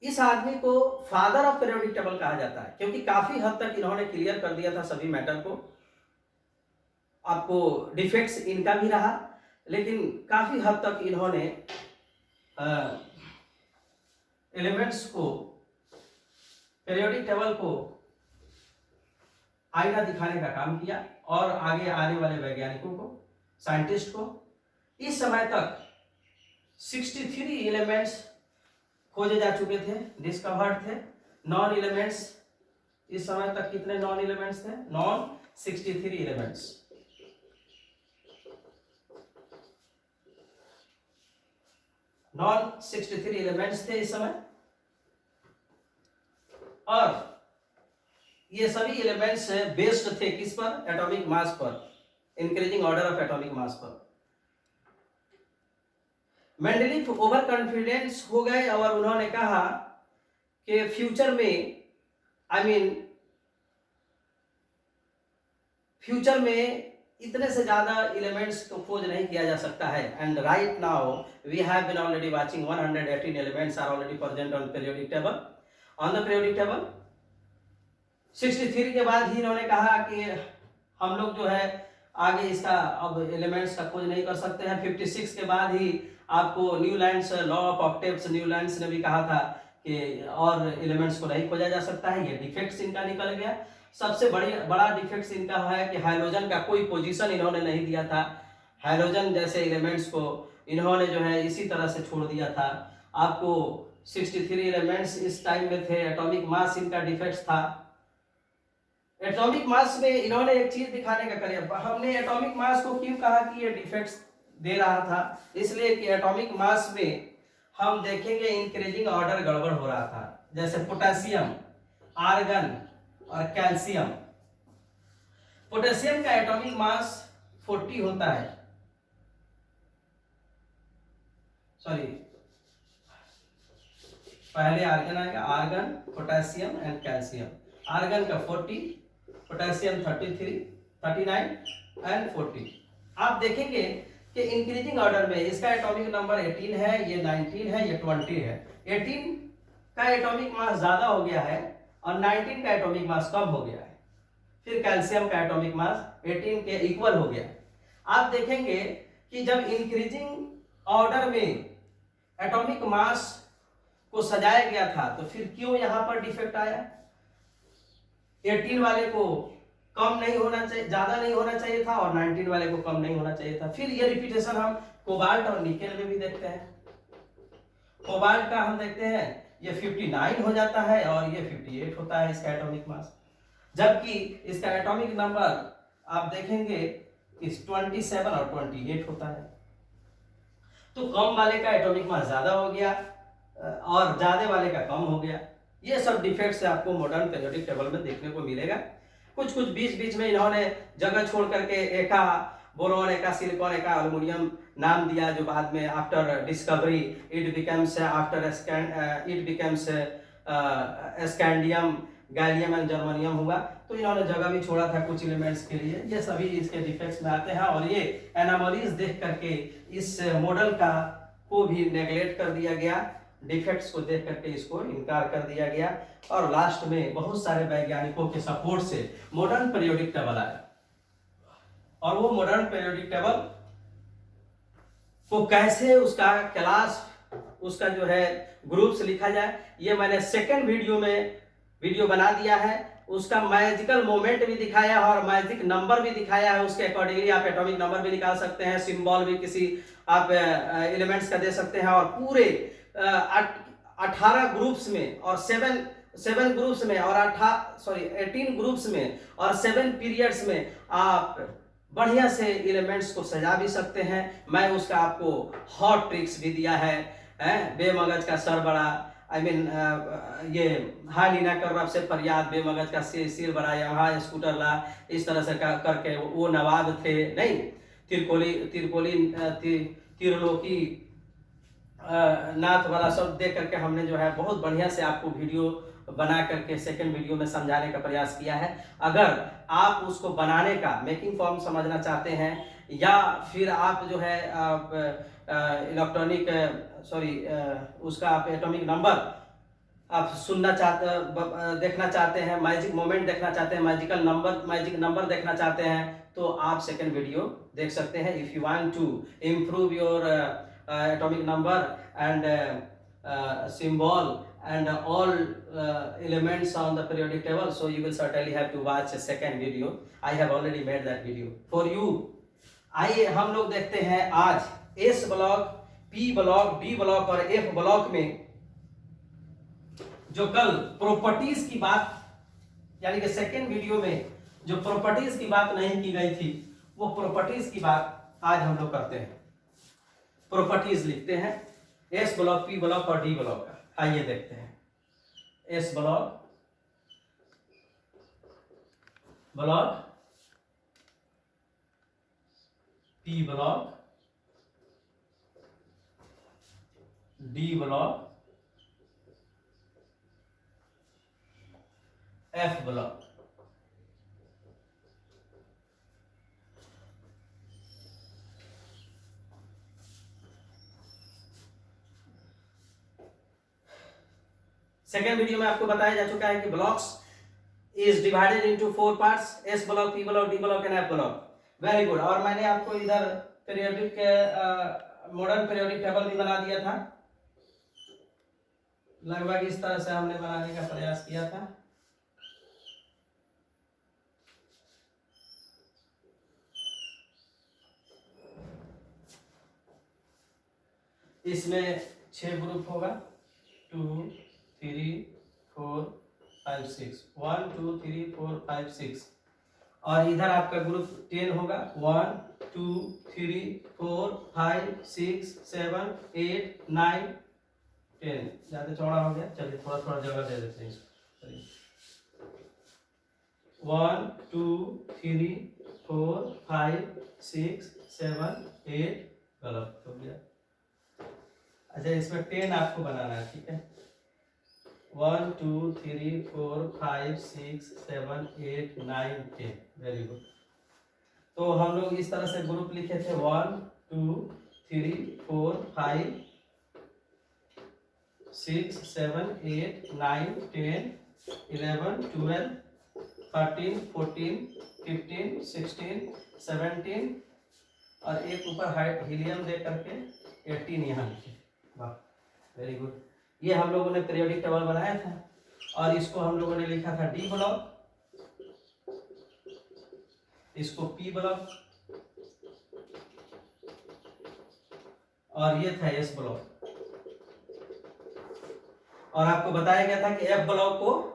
इस आदमी को फादर ऑफ पीरियोडिक टेबल कहा जाता है क्योंकि काफी हद तक इन्होंने क्लियर कर दिया था सभी मैटर को। आपको डिफेक्ट्स इनका भी रहा लेकिन काफी हद तक इन्होंने एलिमेंट्स को, पीरियोडिक टेबल को आईना दिखाने का काम किया और आगे आने वाले वैज्ञानिकों को, साइंटिस्ट को इस समय तक 63 एलिमेंट्स खोजे जा चुके थे, डिस्कवर्ड थे। नॉन एलिमेंट्स इस समय तक कितने नॉन एलिमेंट्स थे? 63 एलिमेंट्स। नॉन 63 एलिमेंट्स थे इस समय और ये सभी एलिमेंट्स बेस्ड थे किस पर? एटॉमिक मास पर, increasing order of atomic mass पर। मेंडलीफ ओवर कॉन्फिडेंस हो गए और उन्होंने कहा कि फ्यूचर में फ्यूचर में इतने से ज्यादा एलिमेंट्स को खोज नहीं किया जा सकता है। And right now we have been already watching 118 elements are already present on periodic table, on the periodic table. 63 के बाद ही इन्होंने कहा कि हम लोग जो है आगे इसका अब एलिमेंट्स का खोज नहीं कर सकते हैं। 56 के बाद ही आपको Newlands law of octaves Newlands ने भी कहा था कि और एलिमेंट्स को नहीं खोजा जा सकता है। ये डिफेक्ट्स इनका निकल गया। सबसे बड़ा डिफेक्ट्स इनका है कि हाइड्रोजन का कोई पोजीशन इन्होंने नहीं दिया था। हाइड्रोजन जैसे एलिमेंट्स को इन्होंने जो है इसी तरह से छोड़ दिया था। आपको 63 एलिमेंट्स इस टाइम में थे। एटॉमिक मास इनका डिफेक्ट्स था। एटॉमिक मास में इन्होंने एक चीज दिखाने का करियर, हमने एटॉमिक मास को क्यों कहा कि ये डिफेक्ट्स दे रहा था, इसलिए कि एटॉमिक मास में हम देखेंगे इंक्रीजिंग ऑर्डर गड़बड़ हो रहा था। जैसे पोटेशियम, आर्गन और कैल्शियम। पोटेशियम का एटॉमिक मास 40 होता है, सॉरी पहले आर्गन आएगा, argon, potassium and calcium. Argon का 40, पोटेशियम 33, 39 एंड 40। आप देखेंगे कि इंक्रीजिंग ऑर्डर में इसका एटॉमिक नंबर 18 है, ये 19 है, ये 20 है। 18 का एटॉमिक मास ज्यादा हो गया है और 19 का एटॉमिक मास कम हो गया है। फिर कैल्शियम का एटॉमिक मास 18 के इक्वल हो गया। आप देखेंगे कि जब इंक्रीजिंग ऑर्डर में एटॉमिक मास को सजाया गया था तो फिर क्यों यहां पर डिफेक्ट आया। 18 वाले को कम नहीं होना चाहिए, ज्यादा नहीं होना चाहिए था और 19 वाले को कम नहीं होना चाहिए था। फिर ये रिपीटेशन हम कोबाल्ट और निकेल में भी देखते हैं। कोबाल्ट का हम देखते हैं ये 59 हो जाता है और ये 58 होता है इसका एटॉमिक मास, जबकि इसका एटॉमिक नंबर आप देखेंगे इस 27 और 28 होता है। तो कम वाले का एटॉमिक मास ज्यादा हो गया और ज्यादा वाले का कम हो गया। ये सब डिफेक्ट्स आपको मॉडर्न पीरियोडिक टेबल में देखने को मिलेगा। कुछ कुछ बीच में इन्होंने जगह छोड़ करके एका बोरोन, एका सिलिकॉन, एका एल्युमिनियम नाम दिया, जो बाद में after discovery it becomes scandium, gallium and germanium हुआ। तो इन्होंने जगह भी छोड़ा था कुछ एलिमेंट्स के लिए। ये सभी इसके डिफेक्ट्स में आते हैं और ये एनामलीज देख करके इस मॉडल का को भी नेगलेक्ट कर दिया गया, डिफेक्ट्स को देख करके इसको इनकार कर दिया गया और लास्ट में बहुत सारे वैज्ञानिकों के सपोर्ट से मॉडर्न पीरियोडिक टेबल आया। और वो मॉडर्न पीरियोडिक टेबल को कैसे उसका क्लास, उसका जो है ग्रुप्स लिखा जाए, ये मैंने सेकंड वीडियो में वीडियो बना दिया है। उसका मैजिकल मोमेंट भी दिखाया है और मैजिक नंबर भी दिखाया है। उसके अकॉर्डिंगली आप एटॉमिक नंबर भी निकाल सकते हैं, सिंबल भी किसी आप एलिमेंट्स का दे सकते हैं और पूरे 18 ग्रुप्स में और 7 ग्रुप्स में और 18 ग्रुप्स में और 7 पीरियड्स में आप बढ़िया से एलिमेंट्स को सजा भी सकते हैं। मैं उसका आपको हॉट ट्रिक्स भी दिया है, बेमगज का सर बड़ा, ये हाय लीना कर रब से फरियाद, बेमगज का सिर बड़ा, यहाँ स्कूटर ला, इस तरह से करके वो नवाब थे नहीं, तिरलोकी नाथ वाला सब देख करके हमने जो है बहुत बढ़िया से आपको वीडियो बना करके सेकंड वीडियो में समझाने का प्रयास किया है। अगर आप उसको बनाने का मेकिंग फॉर्म समझना चाहते हैं या फिर आप जो है इलेक्ट्रॉनिक उसका आप एटॉमिक नंबर आप सुनना चाहते, देखना चाहते हैं, मैजिक मोमेंट देखना चाहते हैं, मैजिक नंबर देखना चाहते हैं, तो आप सेकंड वीडियो देख सकते हैं। If you want to improve your atomic number and symbol and all elements on the periodic table, so you will certainly have to watch a second video. I have already made that video for you. आइए हम लोग देखते हैं आज S block, P block, D block और F block में जो कल प्रॉपर्टीज की बात, यानी कि सेकेंड वीडियो में जो प्रॉपर्टीज की बात नहीं की गई थी, वो प्रॉपर्टीज की बात आज हम लोग करते हैं। प्रॉपर्टीज लिखते हैं एस ब्लॉक, पी ब्लॉक और डी ब्लॉक का। आइए देखते हैं S block, P block D block, F block. Second video में आपको बताया जा चुका है कि blocks is divided into 4 parts, S block, P block, D block and F block. Very good. और मैंने आपको इधर पीरियोडिक मॉडर्न पीरियोडिक टेबल भी बना दिया था, लगभग इस तरह से हमने बनाने का प्रयास किया था। इसमें 6 ग्रुप होगा, 2 3 4 5 6, 1 2 3 4 5 6। और इधर आपका ग्रुप 10 होगा, 1 2 3 4 5 6 7 8 9 10। ज्यादा चौड़ा हो गया, चलिए थोड़ा थोड़ा जगह दे देते हैं इसको। चलिए 1 2 3 4 5 6 7 8, गलत हो गया। अच्छा, इसमें 10 आपको बनाना है, ठीक है। 1 2 3 4 5 6 7 8 9 10, वेरी गुड। तो हम लोग इस तरह से ग्रुप लिखे थे, 1 2 3 4 5 6 7 8 9 10 11 12 13 14 15 16 17 और एक ऊपर हीलियम दे करके 18 यहाँ लिखे। वाह, वेरी गुड। ये हम लोगों ने पीरियोडिक टेबल बनाया था और इसको हम लोगों ने लिखा था डी ब्लॉक, इसको पी ब्लॉक और ये था एस ब्लॉक। और आपको बताया गया था कि एफ ब्लॉक को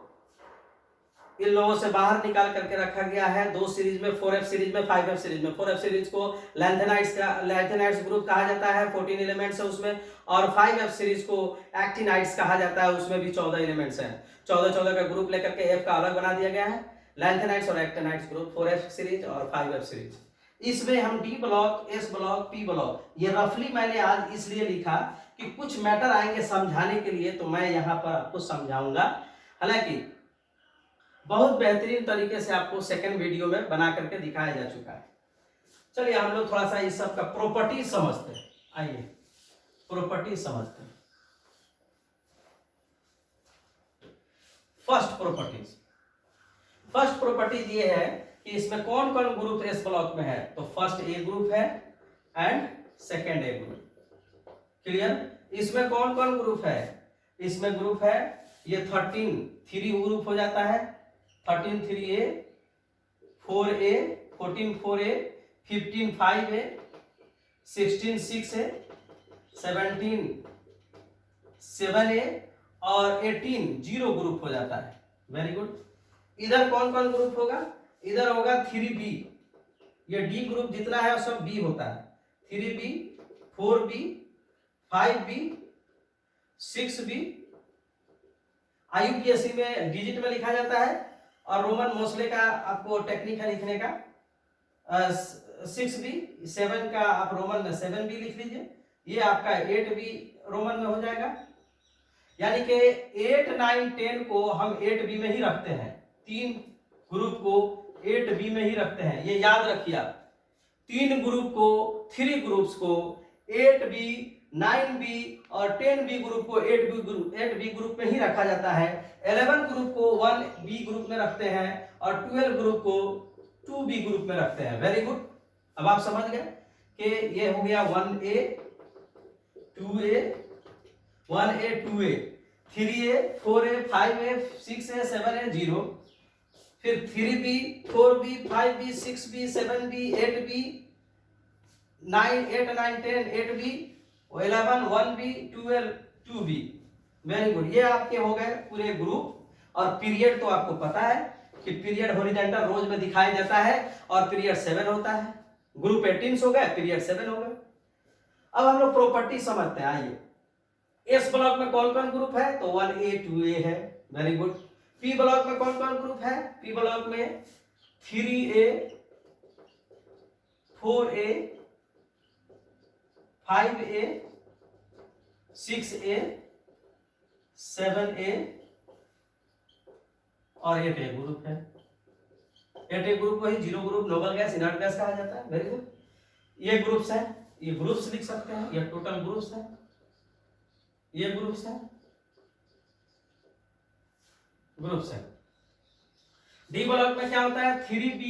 इन लोगों से बाहर निकाल करके रखा गया है 2 सीरीज में, 4F सीरीज में, 5F सीरीज में। 4F सीरीज को लैंथेनाइट्स ग्रुप कहा जाता है, 14 एलिमेंट्स है उसमें। और 5F सीरीज को एक्टिनाइट्स कहा जाता है, उसमें भी 14 एलिमेंट्स हैं। 14 का ग्रुप लेकर के F का अलग बना दिया गया है, लैंथेनाइट्स और एक्टिनाइट्स ग्रुप 4F सीरीज और 5F सीरीज। इसमें हम D block, S block, P block, ये रफली मैंने आज इसलिए लिखा कि कुछ मैटर आएंगे समझाने के लिए, तो मैं यहाँ पर आपको समझाऊंगा। हालांकि बहुत बेहतरीन तरीके से आपको सेकंड वीडियो में बना करके दिखाया जा चुका है। चलिए हम लोग थोड़ा सा इस सब का प्रॉपर्टी समझते हैं। आइए प्रॉपर्टी समझते हैं। फर्स्ट प्रॉपर्टीज ये है कि इसमें कौन कौन ग्रुप एस ब्लॉक में है। तो फर्स्ट ए ग्रुप है and second A group. Clear? इसमें कौन कौन ग्रुप है? इसमें ग्रुप है ये 13 3 ग्रुप हो जाता है, 13 3A, 4A, 14 4A, 15 5A, 16 6A, 17 7A और 18 0 ग्रुप हो जाता है। Very good. इधर कौन कौन ग्रुप होगा? इधर होगा 3B, ये डी ग्रुप जितना है सब बी होता है। 3B, 4B, 5B, 6B, IUPAC में डिजिट में लिखा जाता है और रोमन मोस्ले का आपको टेक्निक है लिखने का। 6B, 7 का आप रोमन 7B लिख लीजिए, ये आपका 8B रोमन में हो जाएगा। यानी कि 8 9 10 को हम 8B में ही रखते हैं, 3 ग्रुप को 8B में ही रखते हैं, ये याद रखिए आप। 3 ग्रुप को, 3 ग्रुप्स को 8B, 9B और 10B ग्रुप को 8B ग्रुप में ही रखा जाता है। 11 ग्रुप को 1B ग्रुप में रखते हैं और 12 ग्रुप को 2B ग्रुप में रखते हैं। Very good. अब आप समझ गए कि ये हो गया 1A, 2A, 1A, 2A, 3A, 4A, 5A, 6A, 7A, 0, फिर 3B, 4B, 5B, 6B, 7B, 8B, 9 8 9 10 8B, 11 1B, 12 2B। Very good. ये आपके हो गए पूरे ग्रुप। और पीरियड तो आपको पता है कि पीरियड हॉरिजॉन्टल रोज में दिखाया जाता है और पीरियड 7 होता है। ग्रुप 18 हो गए, पीरियड 7 हो गए। अब हम लोग प्रॉपर्टी समझते हैं। आइए, एस ब्लॉक में कौन कौन ग्रुप है? तो 1A 2A है। Very good. पी ब्लॉक में कौन कौन ग्रुप है? पी ब्लॉक में 3A, 4A, 5A, 6A 7A और 8A ग्रुप है। 8A ग्रुप वही zero group noble gas inert gas कहा जाता है। Very good. ये ग्रुप्स है, ये ग्रुप्स लिख सकते हैं, ये टोटल ग्रुप्स है, ये ग्रुप्स है, ग्रुप्स है। डी ब्लॉक में क्या होता है 3B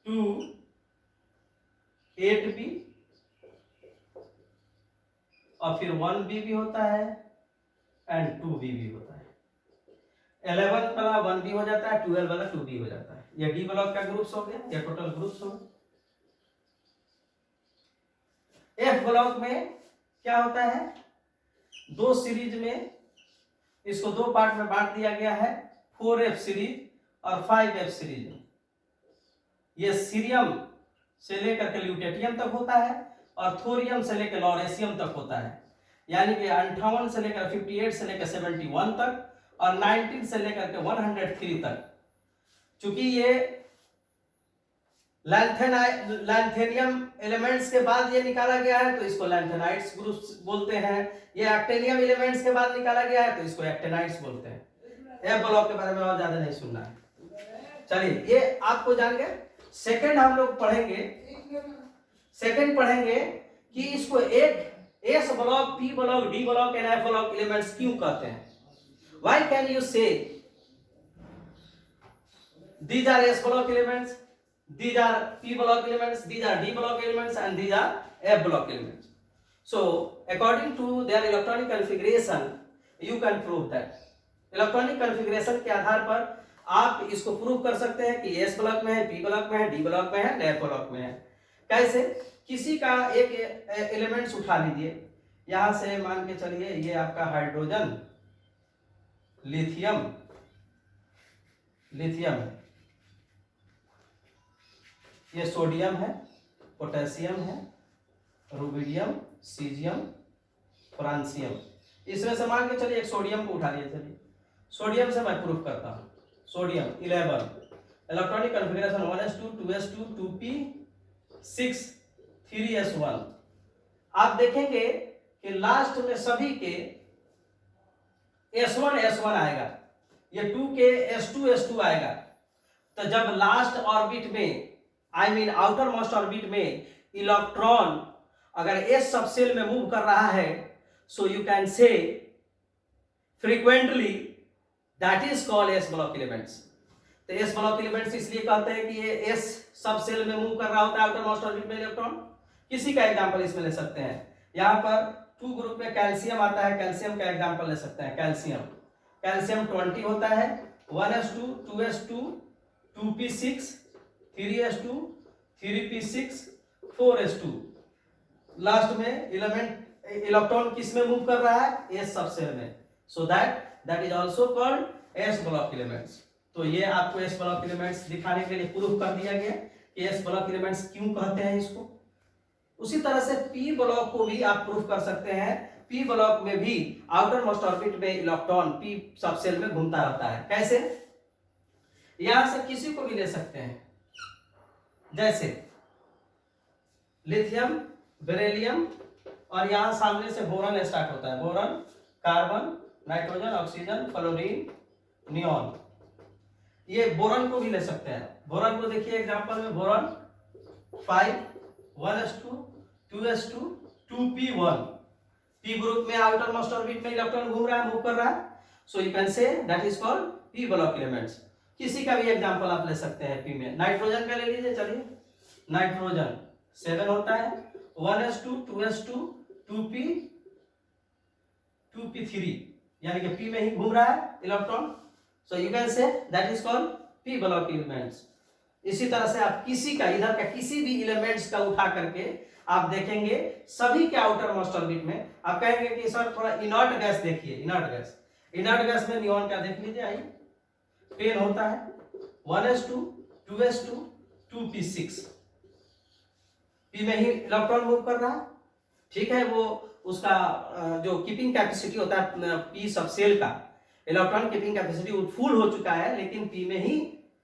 2 8B और फिर 1B भी होता है एंड 2B भी होता है। 11 वाला 1B हो जाता है, 12 वाला 2B हो जाता है। ये डी ब्लॉक का ग्रुप्स हो गया, ये टोटल ग्रुप्स हो गया। एफ ब्लॉक में क्या होता है, दो सीरीज में इसको दो पार्ट में बांट दिया गया है, 4F सीरीज और 5F सीरीज। ये सीरियम से लेकर के ल्यूटेटियम तक होता है और थोरियम से लेकर लॉरेशियम तक होता है। यानी कि 58 से लेकर 58 से लेकर 71 तक और 19 से लेकर के 103 तक। चूंकि ये लैंथेनियम एलिमेंट्स के बाद ये निकाला गया है तो इसको लैंथेनाइट्स ग्रुप्स बोलते हैं। ये एक्टेनियम एलिमेंट्स के बाद निकाला गया है तो इसको एक्टेनाइट्स बोलते हैं। एफ ब्लॉक के बारे में और ज्यादा नहीं सुनना है। चलिए ये आपको जान गए। सेकंड हम लोग पढ़ेंगे, सेकंड पढ़ेंगे कि इसको एक S block, P block, D block and F block elements क्यों कहते हैं। व्हाई कैन यू से these are S block elements, these are P block elements, these are D block elements and these are F block elements. So according to their electronic configuration you can prove that. Electronic configuration के आधार पर आप इसको prove कर सकते हैं कि S block में है, P ब्लॉक में है, D ब्लॉक में है, F ब्लॉक में है। कैसे, किसी का एक एलिमेंट्स उठा लीजिए, यहां से मान के चलिए ये आपका हाइड्रोजन, लिथियम, लिथियम है, ये सोडियम है, पोटेशियम है, रुबिडियम, सीजियम, फ्रांसियम। इसमें से मान के चलिए एक सोडियम को उठा लिया। चलिए सोडियम से मैं प्रूफ करता हूं। Sodium 11, electronic configuration 1s2 2s2 2p6 3s1। आप देखेंगे कि लास्ट में सभी के s1 s1 आएगा, ये 2 के s2 s2 आएगा। तो जब लास्ट ऑर्बिट में आउटर मोस्ट ऑर्बिट में इलेक्ट्रॉन अगर एस सब सेल में मूव कर रहा है, सो यू कैन से frequently that is called S block elements. तो एस ब्लॉक एलिमेंट्स इसलिए कहते हैं कि ये एस सब सेल में मूव कर रहा होता है आउटर मोस्ट ऑर्बिट में इलेक्ट्रॉन। किसी का एग्जांपल इसमें ले सकते हैं, यहां पर 2 ग्रुप में कैल्शियम आता है, कैल्शियम का एग्जांपल ले सकते हैं। कैल्शियम 20 होता है, 1s2 2s2 2p6 3s2 3p6 4s2। Last में एलिमेंट इलेक्ट्रॉन किस में मूव कर रहा है, एस सब सेल में। So that is also called S block elements. तो ये आपको एस ब्लॉक एलिमेंट्स दिखाने के लिए प्रूफ कर दिया गया कि एस ब्लॉक एलिमेंट्स क्यों कहते हैं इसको। उसी तरह से पी ब्लॉक को भी आप प्रूफ कर सकते हैं। पी ब्लॉक में भी आउटर मोस्ट ऑर्बिट में इलेक्ट्रॉन पी सब सेल में घूमता रहता है। कैसे, यहां से किसी को भी ले सकते हैं, जैसे लिथियम, बेरिलियम और यहां सामने से बोरन स्टार्ट होता है। Boron, carbon, nitrogen, oxygen, fluorine, neon. ये बोरन को भी ले सकते हैं। बोरन को देखिए एग्जांपल में, boron 5 1s2 2s2 2p1। P group में आउटर मोस्ट ऑर्बिट में इलेक्ट्रॉन घूम रहा है, मूव कर रहा है। So you can say that is called P block elements. किसी का भी एग्जांपल आप ले सकते हैं पी में। नाइट्रोजन का ले लीजिए, चलिए नाइट्रोजन 7 होता है, 1s2 2s2 2p3, यानी कि पी में ही घूम रहा है electron. So you can say that is called P block elements. इसी तरह से आप किसी का, इधर का किसी भी एलिमेंट्स का उठा करके आप देखेंगे सभी के आउटर मोस्ट ऑर्बिट में, आप कहेंगे कि सर थोड़ा इनर्ट गैस देखिए। इनर्ट गैस में नियॉन का देख लीजिए, आइए 10 होता है, 1s2 2s2 2p6। पी में ही इलेक्ट्रॉन मूव कर रहा है, ठीक है। वो उसका जो कीपिंग कैपेसिटी होता है पी सब सेल का, इलेक्ट्रॉन कीपिंग कैपेसिटी फुल हो चुका है, लेकिन पी में ही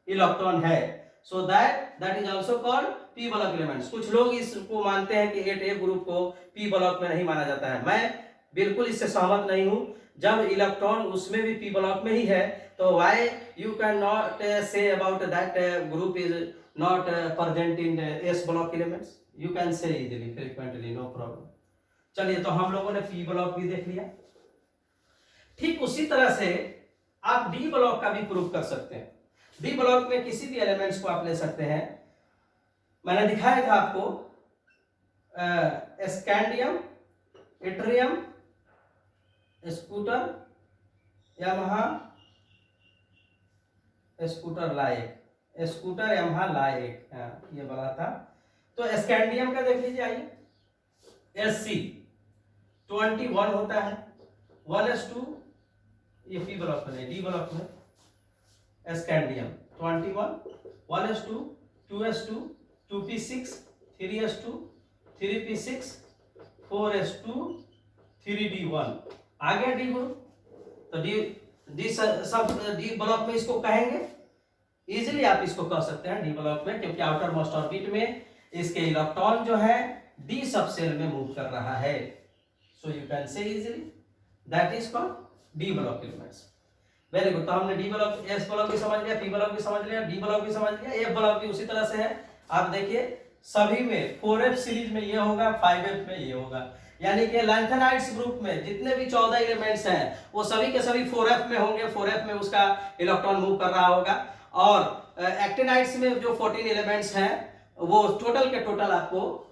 इलेक्ट्रॉन है। So that is also called P block elements. कुछ लोग इसको मानते हैं कि 8A ग्रुप को पी ब्लॉक में नहीं माना जाता है, मैं बिल्कुल इससे सहमत नहीं हूं। जब इलेक्ट्रॉन उसमें भी पी ब्लॉक में ही है तो why you can not say about that group is not present in S block elements, you can say easily frequently, no problem. चलिए, तो हम लोगों ने पी ब्लॉक भी देख लिया। ठीक उसी तरह से आप डी ब्लॉक का भी प्रूव कर सकते हैं। डी ब्लॉक में किसी भी एलिमेंट्स को आप ले सकते हैं। मैंने दिखाया था आपको scandium, yttrium, scooter, Yamaha, scooter like, scooter Yamaha like, ये बड़ा था। तो स्कैंडियम का देख लीजिए, आइए, Sc21 होता है, 1s2, ये पी ब्लॉक में, डी ब्लॉक में scandium 21, 1s2, 2s2, 2p6, 3s2, 3p6, 4s2, 3d1, आ गया डी ग्रुप। तो डी सब डी ब्लॉक में इसको कहेंगे, इजीली आप इसको कह सकते हैं डी ब्लॉक में, क्योंकि आउटर मोस्ट ऑर्बिट में इसके इलेक्ट्रॉन जो है डी सब सेल में मूव कर रहा है। So you can say easily that is called D block elements. Very good. तो हमने डी ब्लॉक, एस ब्लॉक भी समझ लिया, पी ब्लॉक भी समझ लिया, डी ब्लॉक भी समझ लिया, एफ ब्लॉक भी उसी तरह से है। आप देखिए सभी में 4f सीरीज में ये होगा, 5f में ये होगा, यानी कि लैंथेनाइड्स ग्रुप में जितने भी 14 एलिमेंट्स हैं वो सभी के सभी 4f में होंगे, 4f में उसका इलेक्ट्रॉन मूव कर रहा होगा। और एक्टिनाइड्स में जो 14 एलिमेंट्स हैं वो टोटल के टोटल आपको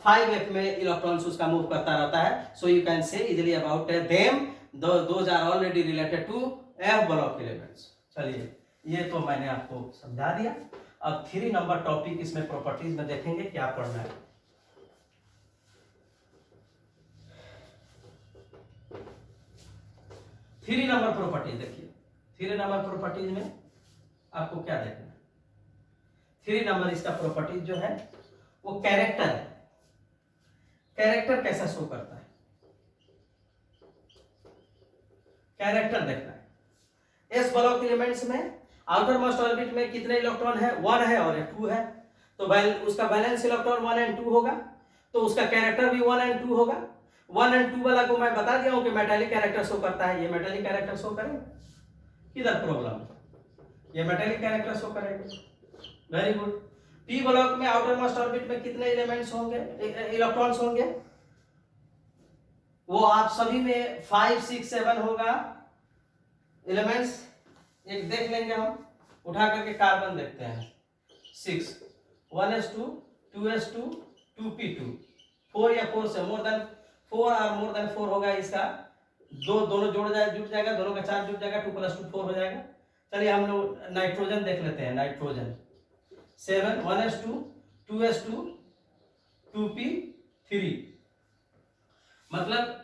5f में इलेक्ट्रॉन्स उसका मूव करता रहता है। So you can say easily about them, those are already related to F block elements. चलिए, ये तो मैंने आपको समझा दिया। अब 3 नंबर टॉपिक इसमें प्रॉपर्टीज में देखेंगे क्या पढ़ना है। थ्री नंबर प्रॉपर्टीज देखिए, 3 नंबर प्रॉपर्टीज में आपको क्या देखना है। 3 नंबर इसका प्रॉपर्टीज जो है वो कैरेक्टर है। कैरेक्टर कैसा शो करता है, कैरेक्टर देखना है। एस ब्लॉक एलिमेंट्स में आउटर मोस्ट ऑर्बिट में कितने इलेक्ट्रॉन है, 1 है और 2 है। तो उसका बैलेंस इलेक्ट्रॉन 1 और 2 होगा, तो उसका कैरेक्टर भी 1 और 2 होगा। 1 और 2 वाला को मैं बता दिया हूं कि मेटालिक कैरेक्टर शो करता है, ये मेटालिक कैरेक्टर शो करेगा। किधर प्रॉब्लम, ये मेटालिक कैरेक्टर शो करेगा। Very good. पी ब्लॉक में आउटर मोस्ट ऑर्बिट में कितने एलिमेंट्स होंगे, इलेक्ट्रॉन्स होंगे, वो आप सभी में 5, 6, 7 होगा एलिमेंट्स। एक देख लेंगे हम, उठा करके कार्बन देखते हैं। 6, 1s2, 2s2, 2p2, 4 या 4 से मोर देन 4 और मोर देन 4 होगा इसका, दोनों जुट जाएगा, दोनों का चार्ज जुट जाएगा, 2 + 2 4 हो जाएगा। चलिए हम लोग नाइट्रोजन देख लेते हैं। नाइट्रोजन 7, 1s2, 2s2, 2p3, मतलब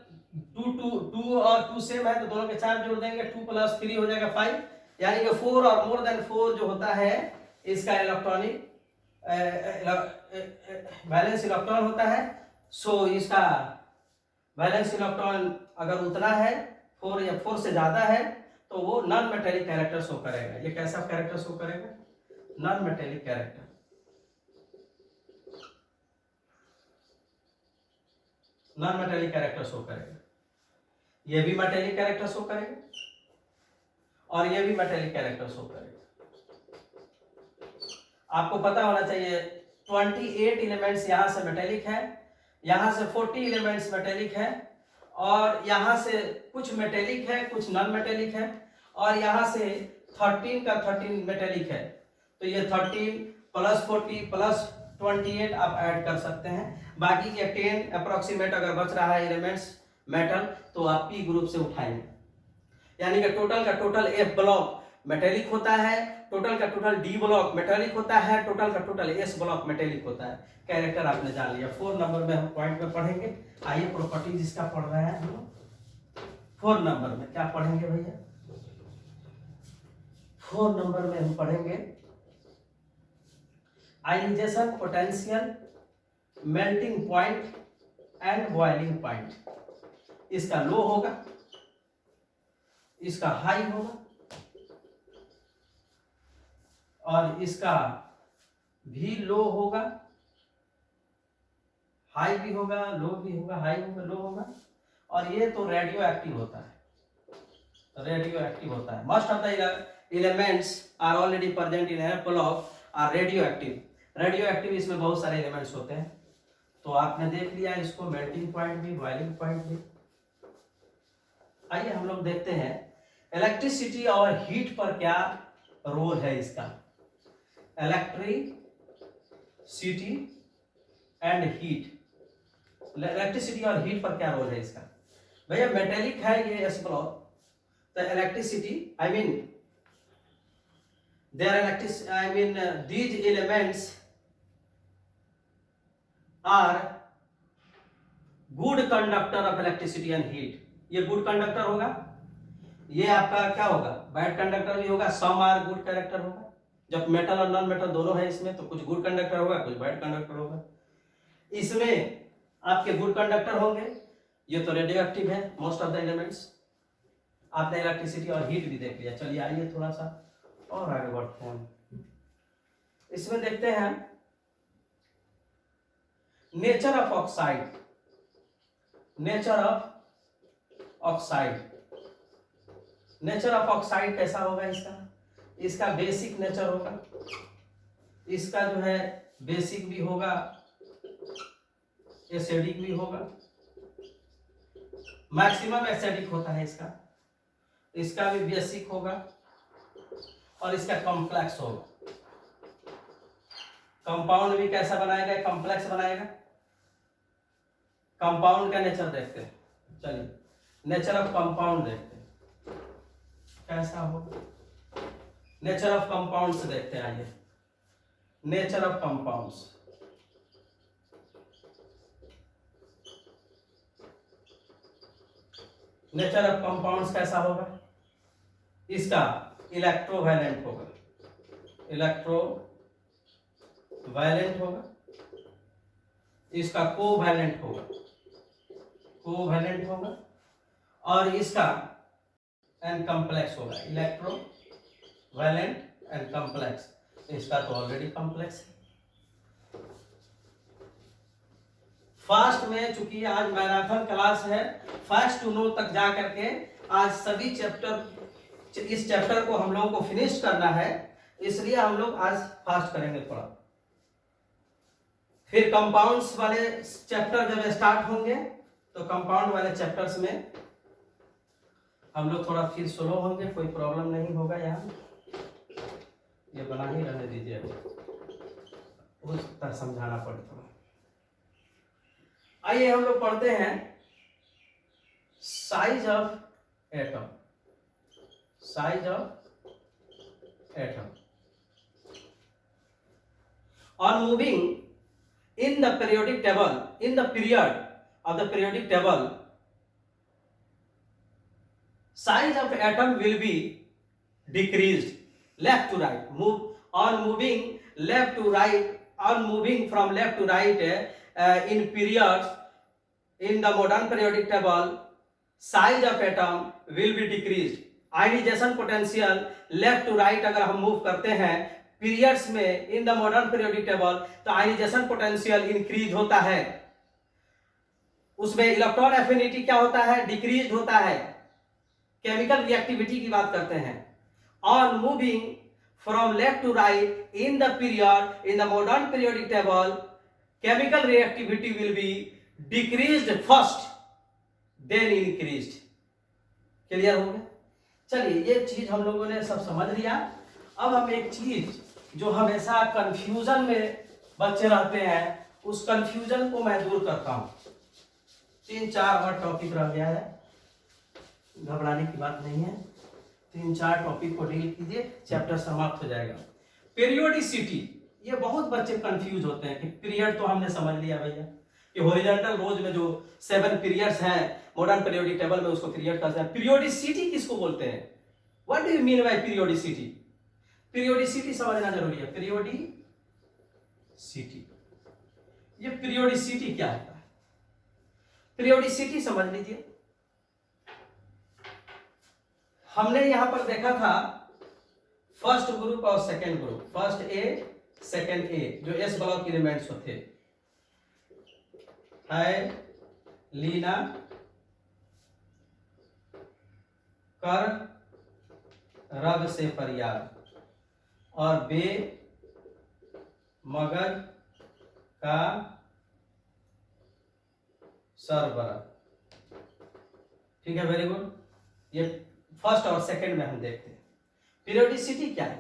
2 और 2 सेम है तो दोनों के चार्ज जोड़ देंगे, 2 + 3 हो जाएगा 5, यानी कि 4 और मोर देन 4 जो होता है इसका इलेक्ट्रॉनिक बैलेंस इलेक्ट्रॉन होता है। सो इसका बैलेंस इलेक्ट्रॉन अगर उतना है 4 या 4 से ज्यादा है तो वो नॉन मेटेलिक कैरेक्टर शो करेगा। ये कैसा कैरेक्टर शो करेगा, non metallic character. Non metallic character show करेगा। ये भी मेटेलिक कैरेक्टर शो करेगा और ये भी मेटेलिक कैरेक्टर शो करेगा। आपको पता होना चाहिए 28 एलिमेंट्स यहां से मेटेलिक है, यहां से 40 एलिमेंट्स मेटेलिक है, और यहां से कुछ मेटेलिक है, कुछ नॉन मेटेलिक है, और यहां से 13 का 13 मेटेलिक है। तो ये 13 + 40 + 28 आप ऐड कर सकते हैं। बाकी के 10 अप्रोक्सीमेट अगर बच रहा है एलिमेंट्स मेटल तो आप पी ग्रुप से उठाएंगे, यानी कि टोटल का टोटल एफ ब्लॉक मेटेलिक होता है, टोटल का टोटल डी ब्लॉक मेटेलिक होता है, टोटल का टोटल एस ब्लॉक मेटेलिक होता है। कैरेक्टर आपने जान लिया। 4 नंबर में हम पॉइंट में पढ़ेंगे। आइए प्रॉपर्टीज इसका पढ़ रहे हैं हम। 4 नंबर में क्या पढ़ेंगे भैया, 4 नंबर में हम पढ़ेंगे ionization potential, melting point and boiling point. इसका लो होगा, इसका हाई होगा, और इसका भी लो होगा हाई भी होगा, लो भी होगा, हाई होगा, लो होगा। और ये तो रेडियो एक्टिव होता है, रेडियो एक्टिव होता है। Most of the elements are already present in apple of are radio active. Radio active इसमें बहुत सारे एलिमेंट्स होते हैं। तो आपने देख लिया इसको, मेल्टिंग पॉइंट भी, बॉइलिंग पॉइंट भी। आइए हम लोग देखते हैं इलेक्ट्रिसिटी और हीट पर क्या रोल है इसका। इलेक्ट्रिसिटी एंड हीट, इलेक्ट्रिसिटी और हीट पर क्या रोल है इसका। भैया मेटेलिक है ये एस ब्लॉक, तो electricity I mean there electric I mean these elements are good conductor of electricity and heat. ये गुड कंडक्टर होगा, ये आपका क्या होगा, बैड कंडक्टर भी होगा। सम आर गुड कंडक्टर होगा। जब मेटल और नॉन मेटल दोनों है इसमें, तो कुछ गुड कंडक्टर होगा, कुछ बैड कंडक्टर होगा। इसमें आपके गुड कंडक्टर होंगे। ये तो रेडियो एक्टिव है मोस्ट ऑफ द एलिमेंट्स। आपने इलेक्ट्रिसिटी और हीट भी देख लिया। चलिए आइए थोड़ा सा और आगे बढ़ते हैं। इसमें देखते हैं nature of oxide. Nature of oxide, nature of oxide कैसा होगा इसका। इसका बेसिक नेचर होगा, इसका जो है बेसिक भी होगा, एसिडिक भी होगा। मैक्सिमम एसिडिक होता है इसका, इसका भी बेसिक होगा और इसका कॉम्प्लेक्स होगा। कंपाउंड भी कैसा बनाएगा, कॉम्प्लेक्स बनाएगा। कंपाउंड का नेचर देखते हैं। चलिए नेचर ऑफ कंपाउंड देखते हैं कैसा होगा। नेचर ऑफ कंपाउंड्स देखते हैं। आइए nature of compounds. Nature of compounds कैसा होगा। इसका इलेक्ट्रोवैलेंट होगा, इलेक्ट्रोवैलेंट होगा। इसका कोवैलेंट होगा, कोवैलेंट होगा। और इसका एंड कॉम्प्लेक्स होगा, इलेक्ट्रोवैलेंट एंड कॉम्प्लेक्स। इसका तो ऑलरेडी कॉम्प्लेक्स है। फास्ट में चूंकि आज मैराथन क्लास है, फर्स्ट टू नो तक जा करके आज सभी चैप्टर, इस चैप्टर को हम लोगों को फिनिश करना है, इसलिए हम लोग आज फास्ट करेंगे थोड़ा। फिर कंपाउंड्स वाले चैप्टर जब स्टार्ट होंगे तो कंपाउंड वाले चैप्टर्स में हम लोग थोड़ा फिर स्लो होंगे, कोई प्रॉब्लम नहीं होगा। यहाँ ये बना ही रहने दीजिए, उस तक समझाना पड़े थोड़ा। आइए हम लोग पढ़ते हैं size of atom. Size of atom on moving in the periodic table, in the period of the periodic table, size of atom will be decreased left to right. Moving left to right, on moving from left to right in periods in the modern periodic table, size of atom will be decreased. Ionization potential left to right अगर हम move करते हैं periods में in the modern periodic table, तो ionization potential increase होता है। उसमें electron affinity क्या होता है, डिक्रीज होता है। केमिकल रिएक्टिविटी की बात करते हैं। On moving from left to right in the period in the modern periodic table, chemical reactivity will be decreased first then increased. Clear हो गया। चलिए ये चीज हम लोगों ने सब समझ लिया। अब हम एक चीज जो हमेशा कंफ्यूजन में बच्चे रहते हैं, उस कंफ्यूजन को मैं दूर करता हूं। 3-4 और टॉपिक रह गया है, घबराने की बात नहीं है। 3-4 टॉपिक को डील कीजिए, चैप्टर समाप्त हो जाएगा। पीरियोडिसिटी, ये बहुत बच्चे कंफ्यूज होते हैं कि पीरियड तो हमने समझ लिया भैया कि हॉरिजॉन्टल रोज में जो 7 पीरियड्स हैं मॉडर्न पीरियोडिक टेबल में, उसको पीरियड कहते हैं। पीरियोडिसिटी किसको बोलते हैं, what do you mean by periodicity. Periodicity समझना जरूरी है। पीरियोडिसिटी, ये पीरियोडिसिटी क्या होता है, पीरियोडिसिटी समझ लीजिए। हमने यहां पर देखा था फर्स्ट ग्रुप और second group, first A second ए, जो एस ब्लॉक एलिमेंट्स थे। है लीना कर रब से फरियाद और बे मगज का सरबरा। ठीक है, वेरी गुड। ये फर्स्ट और सेकंड में हम देखते हैं। पीरियोडिसिटी क्या है?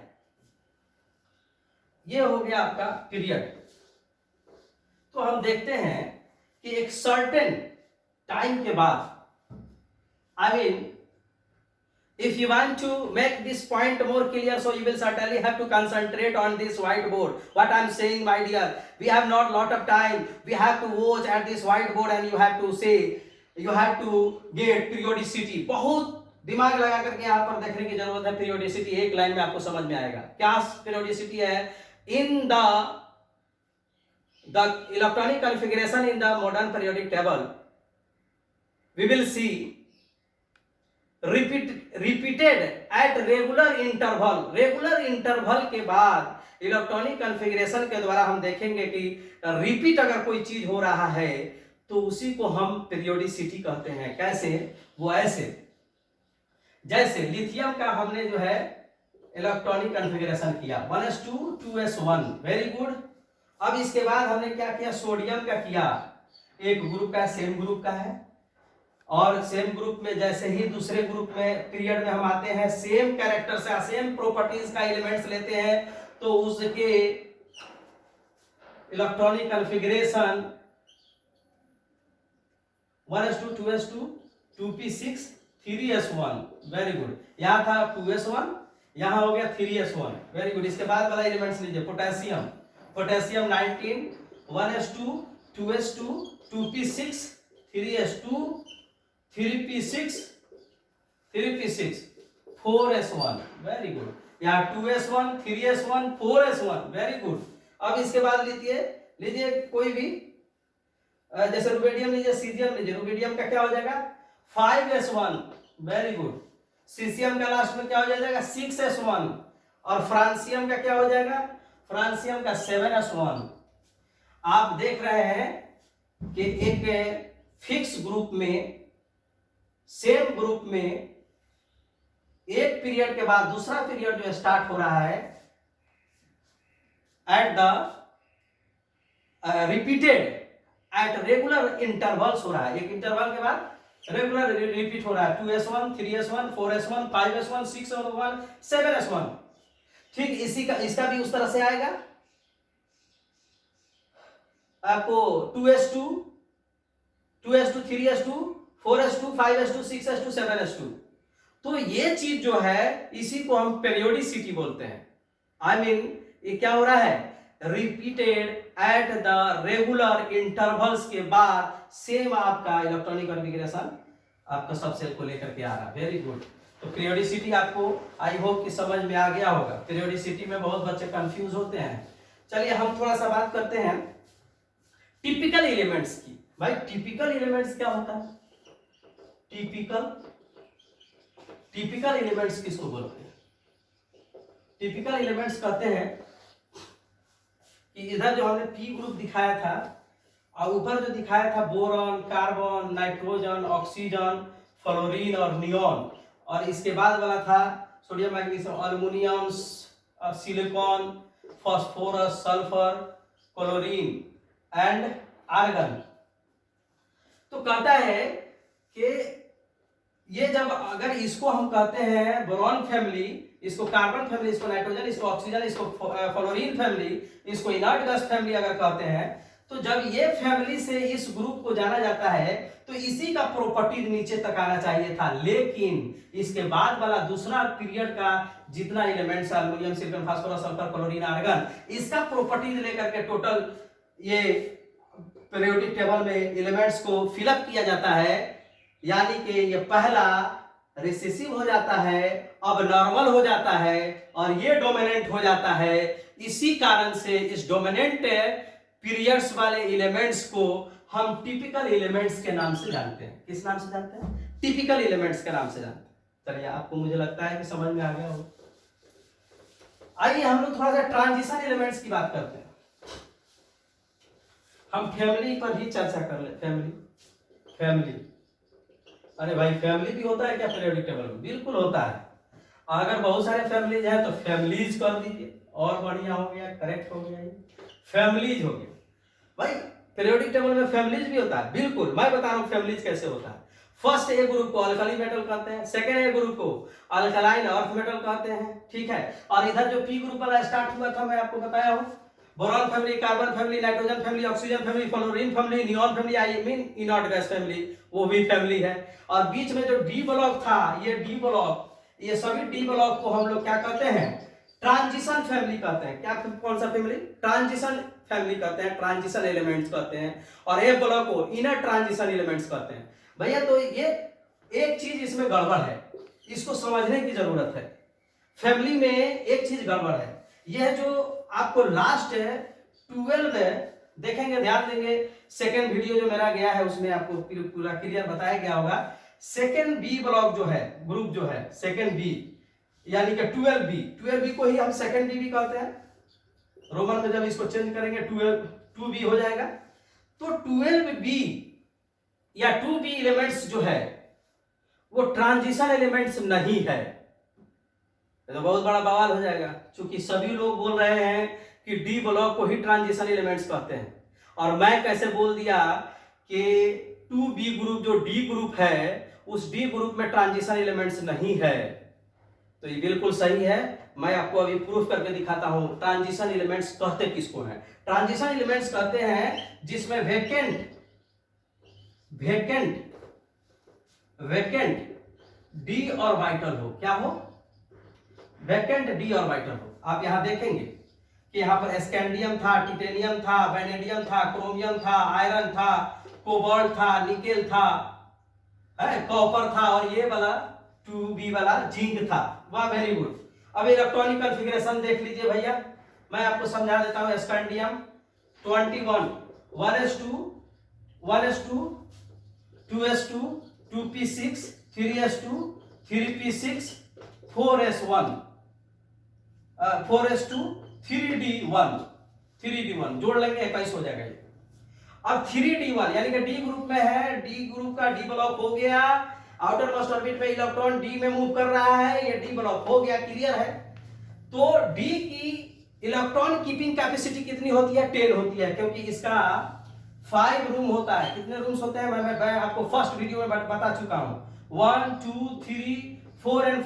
ये हो गया आपका पीरियड। तो हम देखते हैं कि एक सर्टेन टाइम के बाद, I mean if you want to make this point more clear, so you will certainly have to concentrate on this whiteboard. What I'm saying, my dear, we have not lot of time. We have to watch at this whiteboard and you have to say, you have to get periodicity. बहुत दिमाग लगा करके यहाँ पर देखने की जरूरत है। पीरियोडिसिटी एक लाइन में आपको समझ में आएगा। क्या पीरियोडिसिटी है? इन the electronic configuration in the modern periodic table, we will see repeated at regular interval के बाद इलेक्ट्रॉनिक कॉन्फ़िगरेशन के द्वारा हम देखेंगे कि रिपीट अगर कोई चीज हो रहा है तो उसी को हम पीरियोडिसिटी कहते हैं। कैसे? वो ऐसे, जैसे लिथियम का हमने जो है इलेक्ट्रॉनिक कॉन्फ़िगरेशन किया 1s2 2s1, वेरी गुड। अब इसके बाद हमने क्या किया? सोडियम का किया, एक ग्रुप का सेम ग्रुप का है, और सेम ग्रुप में जैसे ही दूसरे ग्रुप में पीरियड में हम आते हैं, सेम कैरेक्टर से सेम प्रॉपर्टीज का एलिमेंट्स लेते हैं, तो उसके electronic configuration 1s2 2s2 2p6 3s1, very good. यहां था 2s1, यहां हो गया 3s1, वेरी गुड। इसके बाद वाला एलिमेंट्स लीजिए, potassium 19 1s2 2s2 2p6 3s2 3p6 4s1, very good. यहाँ 2s1 3s1 4s1, very good. अब इसके बाद लीजिए कोई भी, जैसे रुबिडियम लीजिए, सीजियम लीजिए। रुबिडियम का क्या हो जाएगा? 5s1, very good. सीसियम का लास्ट में क्या हो जाएगा? 6s1। और फ्रांसियम का क्या हो जाएगा? फ्रांसियम का 7s1। आप देख रहे हैं कि एक फिक्स ग्रुप में, सेम ग्रुप में एक पीरियड के बाद दूसरा पीरियड जो स्टार्ट हो रहा है at the repeated at regular intervals हो रहा है। एक इंटरवल के बाद रेगुलर रिपीट हो रहा है। 2s1 3s1 4s1 5s1 6s1 7s1। ठीक इसका भी उस तरह से आएगा आपको 2s2 3s2 4s2 5s2 6s2 7s2। तो ये चीज जो है इसी को हम पीरियोडिसिटी बोलते हैं। आई मीन ये क्या हो रहा है? Repeated at the regular intervals के बाद सेम आपका इलेक्ट्रॉनिक कॉन्फ़िगरेशन आपका सब सेल को लेकर के आ रहा है, वेरी गुड। तो पीरियोडिसिटी आपको आई होप कि समझ में आ गया होगा। पीरियोडिसिटी में बहुत बच्चे कंफ्यूज होते हैं। चलिए हम थोड़ा सा बात करते हैं टिपिकल एलिमेंट्स की। भाई टिपिकल एलिमेंट्स क्या होता है? टिपिकल एलिमेंट्स किसको बोलते हैं? टिपिकल एलिमेंट्स कहते हैं कि इधर जो हमने पी ग्रुप दिखाया था और ऊपर जो दिखाया था boron, carbon, nitrogen, oxygen, fluorine और नियॉन, और इसके बाद वाला था sodium, magnesium, aluminium, silicon, phosphorus, sulphur, chlorine and argon. तो कहता है कि ये जब अगर इसको हम कहते हैं बोरॉन फैमिली, इसको कार्बन फैमिली, इसको नाइट्रोजन, इसको ऑक्सीजन, इसको फ्लोरीन फैमिली, इसको इनर्ट गैस फैमिली अगर कहते हैं, तो जब ये फैमिली से इस ग्रुप को जाना जाता है तो इसी का प्रॉपर्टीज नीचे तक आना चाहिए था। लेकिन इसके बाद वाला दूसरा पीरियड का जितना एलिमेंट्स है, aluminium, silicon, phosphorus, sulphur, chlorine, argon, इसका प्रॉपर्टीज लेकर के टोटल ये पीरियोडिक टेबल में एलिमेंट्स को फिलअप किया जाता है। यानी कि ये पहला रिसेसिव हो जाता है, अब नॉर्मल हो जाता है और ये डोमिनेंट हो जाता है। इसी कारण से इस डोमिनेंट पीरियड्स वाले एलिमेंट्स को हम टिपिकल एलिमेंट्स के नाम से जानते हैं। किस नाम से जानते हैं? टिपिकल एलिमेंट्स के नाम से जानते हैं। चलिए आपको मुझे लगता है कि समझ में आ गया हो। आइए हम लोग थोड़ा सा ट्रांजिशन एलिमेंट्स की बात करते हैं। हम फैमिली पर ही चर्चा कर ले। फैमिली अरे भाई फैमिली भी होता है क्या पीरियोडिक टेबल में? बिल्कुल होता है। अगर बहुत सारे फैमिलीज हैं तो फैमिलीज कर दीजिए, और बढ़िया हो गया, करेक्ट हो गया, ये फैमिलीज हो गया। भाई पीरियोडिक टेबल में फैमिलीज भी होता है, बिल्कुल। मैं बता रहा हूँ फैमिलीज कैसे होता है। फर्स्ट ए ग्रुप को अल्कली मेटल कहते हैं, सेकेंड ए ग्रुप को अल्कलाइन अर्थ मेटल कहते हैं, ठीक है। और इधर जो पी ग्रुप वाला स्टार्ट हुआ था मैं आपको बताया हूँ, boron family, carbon family, nitrogen family, oxygen family, fluorine family, neon family, I mean inert gas family, वो भी फैमिली है। और बीच में जो डी ब्लॉक था, ये डी ब्लॉक, ये सभी डी ब्लॉक को हम लोग क्या कहते हैं? ट्रांजिशन फैमिली कहते हैं। क्या, कौन सा फैमिली? ट्रांजिशन फैमिली कहते हैं, ट्रांजिशन एलिमेंट्स कहते हैं। और ए ब्लॉक को इनर ट्रांजिशन एलिमेंट्स कहते हैं। भैया तो ये एक चीज इसमें गड़बड़ है, इसको समझने की जरूरत है। फैमिली में एक चीज गड़बड़ है, यह जो आपको लास्ट है 12 में देखेंगे, ध्यान देंगे, सेकेंड वीडियो जो मेरा गया है उसमें आपको पूरा क्लियर बताया गया होगा। सेकेंड बी ब्लॉक जो है, ग्रुप जो है सेकेंड बी, यानी कि 12 बी को ही हम सेकेंड बी भी कहते हैं। रोमन में जब इसको चेंज करेंगे 2b हो जाएगा। तो 12b या 2b एलिमेंट्स जो है वो ट्रांजिशन एलिमेंट्स नहीं है। तो बहुत बड़ा बवाल हो जाएगा, क्योंकि सभी लोग बोल रहे हैं कि डी ब्लॉक को ही ट्रांजिशन एलिमेंट्स कहते हैं, और मैं कैसे बोल दिया कि 2b ग्रुप जो डी ग्रुप है उस डी ग्रुप में ट्रांजिशन एलिमेंट्स नहीं है। तो ये बिल्कुल सही है, मैं आपको अभी प्रूफ करके दिखाता हूं। ट्रांजिशन एलिमेंट्स कहते किसको हैं? ट्रांजिशन एलिमेंट्स कहते हैं जिसमें वैकेंट डी और वाइटल हो। क्या हो? वैकेंट डी और वाइटल हो। आप यहां देखेंगे कि यहां पर स्कैंडियम था, टिटेनियम था, वैनेडियम था, क्रोमियम था, आयरन था, कोबाल्ट था, निकेल था, कॉपर था, और ये वाला 2b वाला जिंक था। वाह, वेरी गुड। अब इलेक्ट्रॉनिक कॉन्फ़िगरेशन देख लीजिए भैया, मैं आपको समझा देता हूं। Scandium 21 1s2 1s2 2s2 2p6 3s2 3p6 4s1 4s2 3d1 जोड़ लेंगे 21 हो जाएगा ये। अब 3d1 यानी कि डी ग्रुप में है, डी ग्रुप का डी ब्लॉक हो गया, आउटर मोस्ट ऑर्बिट में इलेक्ट्रॉन डी में मूव कर रहा है, ये डी ब्लॉक हो गया, क्लियर है। तो डी की इलेक्ट्रॉन कीपिंग कैपेसिटी कितनी होती है? 10 होती है, क्योंकि इसका 5 रूम होता है। कितने रूम्स होते हैं मैं आपको फर्स्ट वीडियो में बता चुका हूं। 1 2 3 4 एंड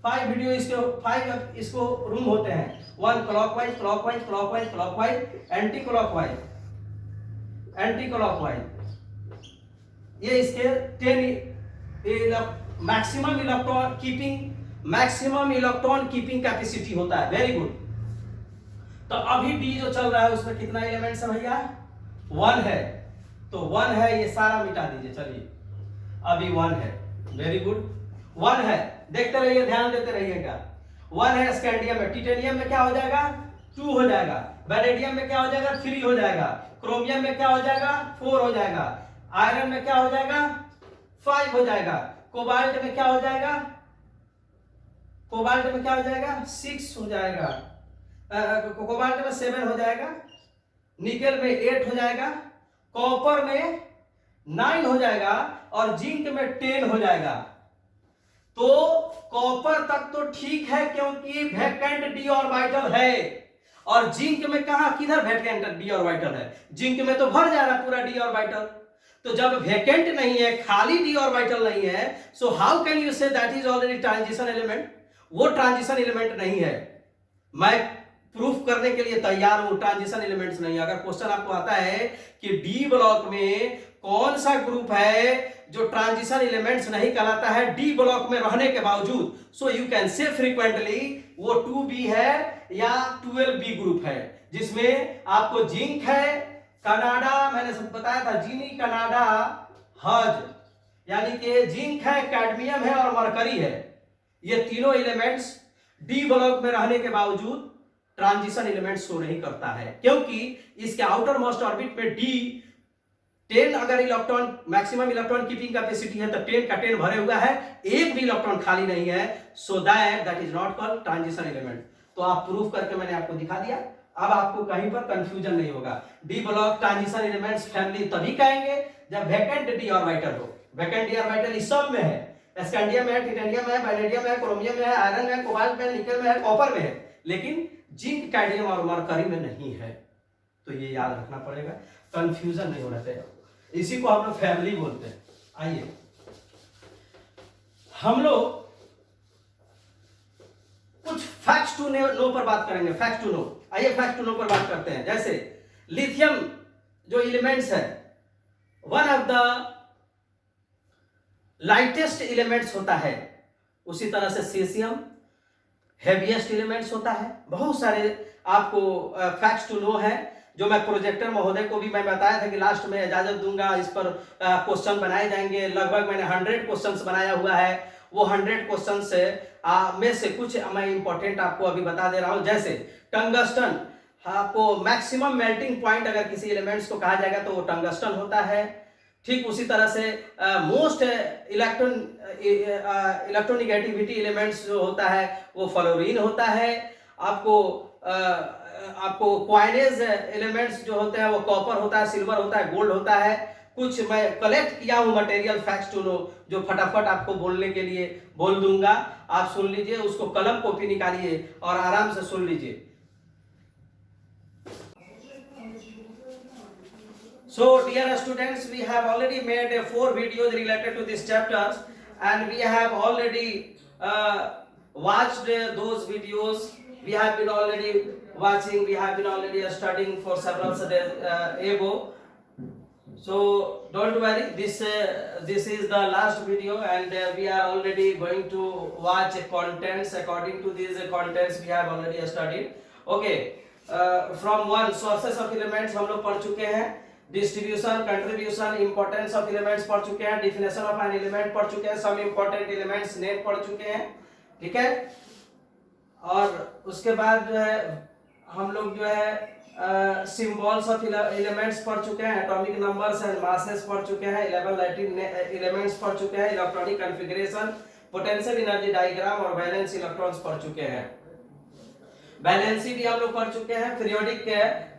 5 वीडियो इसके 5 इसको रूम होते हैं। 1 clockwise clockwise clockwise clockwise anti clockwise anti clockwise, ये इसके 10 मैक्सिमम इलेक्ट्रॉन कीपिंग कैपेसिटी होता है। Very good. तो अभी डी जो चल रहा है उसमें कितना एलिमेंट्स है भैया? 1 है। तो 1 है, ये सारा मिटा दीजिए। चलिए अभी 1 है, वेरी गुड, 1 है। देखते रहिए, ध्यान देते रहिएगा। 1 है स्कैंडियम में, टिटेनियम में क्या हो जाएगा? 2 हो जाएगा, वैनेडियम में क्या हो जाएगा? 3 हो जाएगा, क्रोमियम में क्या हो जाएगा? 4 हो जाएगा, आयरन में क्या हो जाएगा? 5 हो जाएगा, कोबाल्ट में क्या हो जाएगा? कोबाल्ट में क्या हो जाएगा? 6 हो जाएगा, कोबाल्ट में 7 हो जाएगा, निकेल में 8 हो जाएगा, कॉपर में 9 हो जाएगा, और जिंक में 10 हो जाएगा। तो कॉपर तक तो ठीक है क्योंकि वैकेंट डी ऑर्बिटल है, और जिंक में कहा, किधर वैकेंट डी ऑर्बिटल है? जिंक में तो भर जा रहा पूरा डी ऑर्बिटल। तो जब वैकेंट नहीं है, खाली डी ऑर्बिटल नहीं है, so how can you say that is already transition element? वो ट्रांजिशन एलिमेंट नहीं है। मैं प्रूफ करने के लिए तैयार हूं, ट्रांजिशन एलिमेंट्स नहीं। अगर क्वेश्चन आपको आता है कि डी ब्लॉक में कौन सा ग्रुप है जो ट्रांजिशन एलिमेंट्स नहीं कहलाता है डी ब्लॉक में रहने के बावजूद, सो यू कैन से फ्रीक्वेंटली वो 2b है या 12b ग्रुप है, जिसमें आपको जिंक है, कनाडा, मैंने सब बताया था, जीनी, कनाडा, हज, यानी कि जिंक है, कैडमियम है और मरकरी है। ये तीनों एलिमेंट्स डी ब्लॉक में रहने के बावजूद ट्रांजिशन एलिमेंट शो नहीं करता है, क्योंकि इसके आउटर मोस्ट ऑर्बिट में डी 10 अगर electron maximum electron keeping capacity है तो 10 का 10 भरे हुआ है, एक भी इलेक्ट्रॉन खाली नहीं है, so that is not called transition element. तो आप प्रूफ करके मैंने आपको दिखा दिया। अब आपको कहीं पर कंफ्यूजन नहीं होगा। D block transition elements family तभी कहेंगे जब वैकेंट डी ऑर्बिटल हो। वैकेंट डी ऑर्बिटल इस सब में है, स्कैंडियम है, टिटेनियम है, वैनेडियम है, क्रोमियम है, आयरन है, कोबाल्ट में, निकल में है, कॉपर में है, लेकिन जिंक, कैडमियम और मरकरी में नहीं है। तो ये याद रखना पड़ेगा, कंफ्यूजन नहीं होना चाहिए। इसी को हम लोग फैमिली बोलते हैं। आइए हम लोग कुछ फैक्ट्स टू नो पर बात करेंगे। फैक्ट टू नो, आइए फैक्ट टू नो पर बात करते हैं। जैसे लिथियम जो एलिमेंट्स है, one of the lightest elements होता है। उसी तरह से सीसियम हेवीएस्ट एलिमेंट्स होता है। बहुत सारे आपको फैक्ट्स टू नो है जो मैं प्रोजेक्टर महोदय को भी मैं बताया था कि लास्ट में इजाजत दूंगा, इस पर क्वेश्चन बनाए जाएंगे। लगभग मैंने 100 क्वेश्चंस बनाया हुआ है। वो 100 क्वेश्चन से में से कुछ मैं इंपॉर्टेंट आपको अभी बता दे रहा हूं। जैसे टंगस्टन, आपको मैक्सिमम मेल्टिंग पॉइंट अगर किसी एलिमेंट्स को कहा जाएगा तो वो टंगस्टन होता है। ठीक उसी तरह से मोस्ट इलेक्ट्रोनिगेटिविटी एलिमेंट्स जो होता है वो फ्लोरीन होता है। आपको क्वाइनेज एलिमेंट्स जो होते हैं वो कॉपर होता है, सिल्वर होता है, गोल्ड होता है। कुछ मैं कलेक्ट किया हूं मटेरियल फैक्ट्स टू नो जो फटाफट आपको बोलने के लिए बोल दूंगा। आप सुन लीजिए, उसको कलम कॉपी निकालिए और आराम से सुन लीजिए। So dear students, we have already made 4 videos related to this chapters and we have already watched those videos. We have been already watching, we have been already studying for several days ago. So don't worry, this is the last video and we are already going to watch contents. According to these contents we have already studied. Okay, from one sources of elements हम लोग पढ़ चुके हैं, distribution, contribution, importance of elements पढ़ चुके हैं, definition of an element पढ़ चुके हैं, सम इंपॉर्टेंट एलिमेंट्स नेम पढ़ चुके हैं। ठीक है, और उसके बाद जो है हम लोग जो है सिंबल्स ऑफ एलिमेंट्स पढ़ चुके हैं, एटॉमिक नंबर्स एंड मासेस पढ़ चुके हैं, 11 लैटिन एलिमेंट्स पढ़ चुके हैं, electronic configuration, potential energy diagram और वैलेंस इलेक्ट्रॉन्स पढ़ चुके हैं। वैलेंसी भी हम लोग पढ़ चुके हैं। Periodic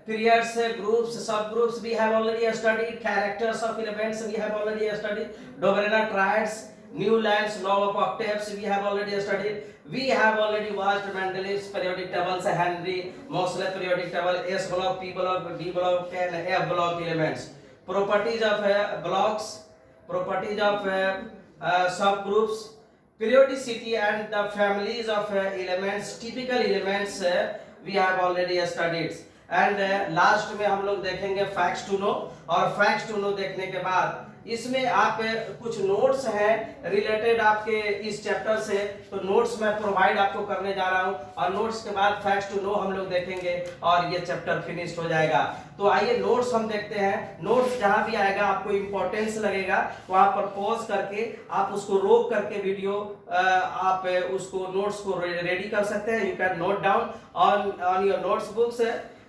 periods, groups, subgroups we have already studied. Characters of elements we have already studied. Dobrena triads, Newlands, law of octaves we have already studied. We have already watched Mendeleev's periodic tables, Henry Moseley periodic table, S block, P block, D block and F block elements. Properties of blocks, properties of subgroups, periodicity and the families of elements, typical elements we have already studied. And last में हम लोग देखेंगे facts to know, और facts to know देखने के बाद इसमें आप कुछ नोट्स हैं रिलेटेड आपके इस चैप्टर से, तो नोट्स मैं प्रोवाइड आपको करने जा रहा हूं और नोट्स के बाद फैक्ट्स टू नो हम लोग देखेंगे और ये चैप्टर फिनिश हो जाएगा। तो आइए नोट्स हम देखते हैं। नोट्स जहां भी आएगा आपको इंपॉर्टेंस लगेगा वहां पर पॉज करके आप उसको रोक करके वीडियो आप उसको नोट्स को रेडी कर सकते हैं। You can note down on your notes books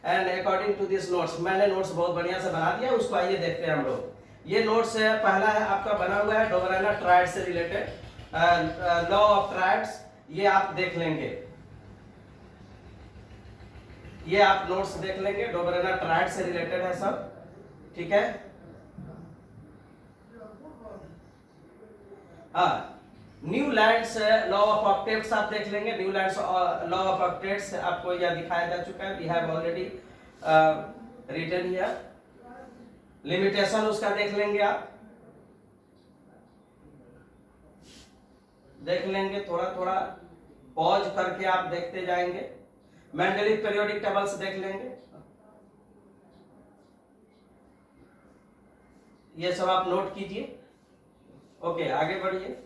and according to this notes. मैंने नोट्स बहुत बढ़िया से बना दिया, उसको आइए देखते हैं हम लोग। ये नोट्स है, पहला है आपका बना हुआ है डोबरेना ट्रायड से रिलेटेड, लॉ ऑफ ट्रायड्स, ये आप देख लेंगे, ये आप नोट्स देख लेंगे, डोबरेना ट्रायड से रिलेटेड है सब। ठीक है, न्यूलैंड्स लॉ ऑफ ऑक्टेट्स आप देख लेंगे। न्यूलैंड्स लॉ ऑफ ऑक्टेट्स आपको यह दिखाया जा चुका है, we have already written here. Limitation उसका देख लेंगे, आप देख लेंगे, थोड़ा थोड़ा पॉज करके आप देखते जाएंगे। मेंडेलीव पीरियोडिक टेबल्स देख लेंगे, ये सब आप नोट कीजिए। ओके, आगे बढ़िए।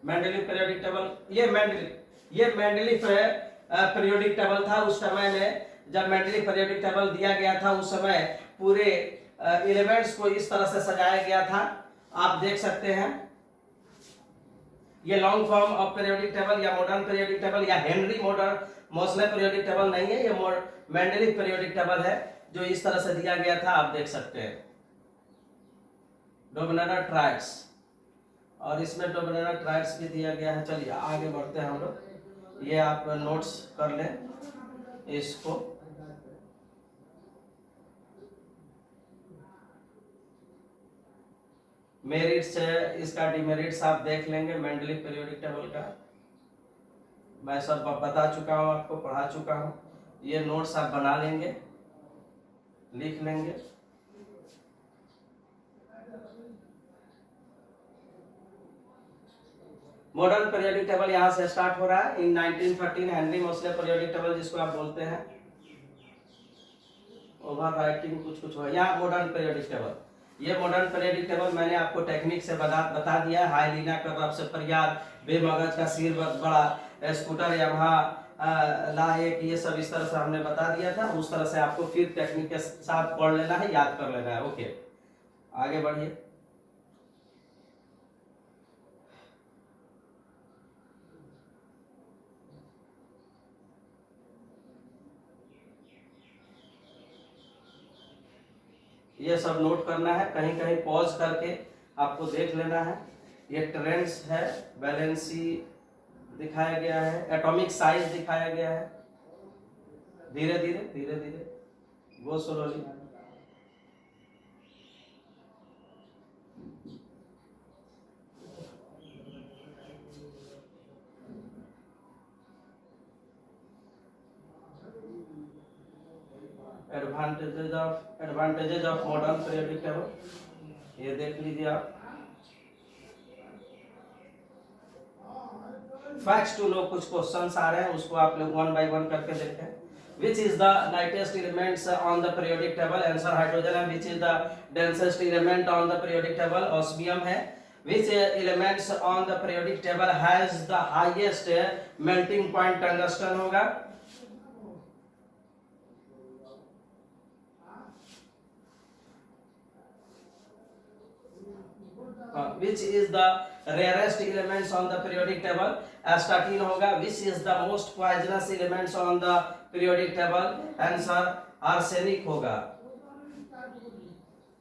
मेंडेलीव पीरियोडिक टेबल, ये मेंडेलीव पीरियोडिक टेबल था उस समय में, जब मेंडेलीव पीरियोडिक टेबल दिया गया था उस समय पूरे एलिमेंट्स को इस तरह से सजाया गया था, आप देख सकते हैं। ये long form of periodic table या मॉडर्न पीरियोडिक टेबल या हेनरी मोसले पीरियोडिक टेबल नहीं है, ये मेंडेलीव पीरियोडिक टेबल है जो इस तरह से दिया गया था, आप देख सकते हैं। डोबरेना ट्रायड्स और इसमें डोमिनेंट राइट्स भी दिया गया है। चलिए आगे बढ़ते हैं हम लोग। ये आप नोट्स कर लें इसको। मेरिट्स है, इसका डिमेरिट्स आप देख लेंगे मेंडलीव पीरियोडिक टेबल का। मैं सब बता चुका हूँ, आपको पढ़ा चुका हूँ। ये नोट्स आप बना लेंगे, लिख लेंगे। मॉडर्न पीरियोडिक टेबल यहाँ से स्टार्ट हो रहा है। इन 1913 हेनरी मोसले पीरियोडिक टेबल जिसको आप बोलते हैं, ओवर राइटिंग कुछ कुछ हो, यहाँ मॉडर्न पीरियोडिक टेबल। ये मॉडर्न पीरियोडिक टेबल मैंने आपको टेक्निक से बता दिया। हाइलिना का रब से प्रयाग, बेमगज का सिर बड़ा, स्कूटर यमहा लायक, ये सब इस तरह से हमने बता दिया था। उस तरह से आपको फिर टेक्निक के साथ पढ़ लेना है, याद कर लेना है। ओके, आगे बढ़िए। ये सब नोट करना है, कहीं कहीं पॉज करके आपको देख लेना है। ये ट्रेंड्स है, वैलेंसी दिखाया गया है, एटॉमिक साइज दिखाया गया है। धीरे धीरे धीरे धीरे, गो slowly. Advantages of modern periodic table, ये देख लीजिए आप। फैक्ट्स टू नो, कुछ क्वेश्चंस आ रहे हैं, उसको आप लोग वन बाय वन करके देखें। Which is the lightest elements on the periodic table? Answer hydrogen है। Which is the densest element on the periodic table? Osmium है। Which elements on the periodic table has the highest melting point? Tungsten होगा। Which is the rarest elements on the periodic table? Astatine होगा। Which is the most poisonous elements on the periodic table? Answer arsenic होगा।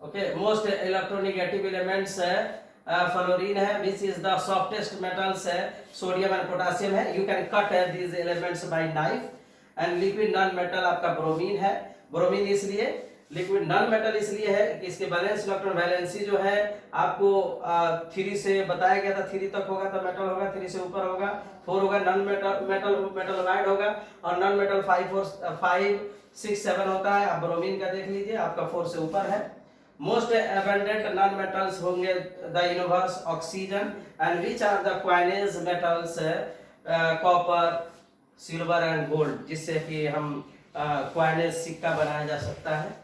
Okay, most electronegative elements fluorine है। Which is the softest metals है? Sodium and potassium है। You can cut these elements by knife। And liquid non metal आपका bromine है। Bromine इसलिए liquid non metal इसलिए है कि इसके वैलेंस इलेक्ट्रॉन वैलेंसी जो है आपको 3 से बताया गया था, 3 तक होगा तो मेटल होगा, 3 से ऊपर होगा 4 होगा, नॉन मेटल होगा, और नॉन मेटल 5 6 7 होता है। आप ब्रोमीन का देख लीजिए, आपका 4 से ऊपर है। मोस्ट एबंडेंट नॉन मेटल्स होंगे the universe, oxygen. And which are the coinage metals? Copper, silver and gold, जिससे कि हम क्वाइनेज सिक्का बनाया जा सकता है।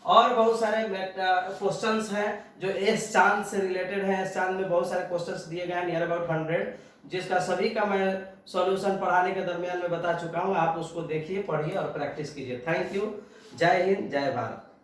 और बहुत सारे क्वेश्चंस हैं जो इस चांद से रिलेटेड हैं। इस चांद में बहुत सारे क्वेश्चंस दिए गए हैं, नियर अबाउट 100, जिसका सभी का मैं सॉल्यूशन पढ़ाने के दरमियान में बता चुका हूं। आप उसको देखिए, पढ़िए और प्रैक्टिस कीजिए। Thank you. जय हिंद, जय भारत।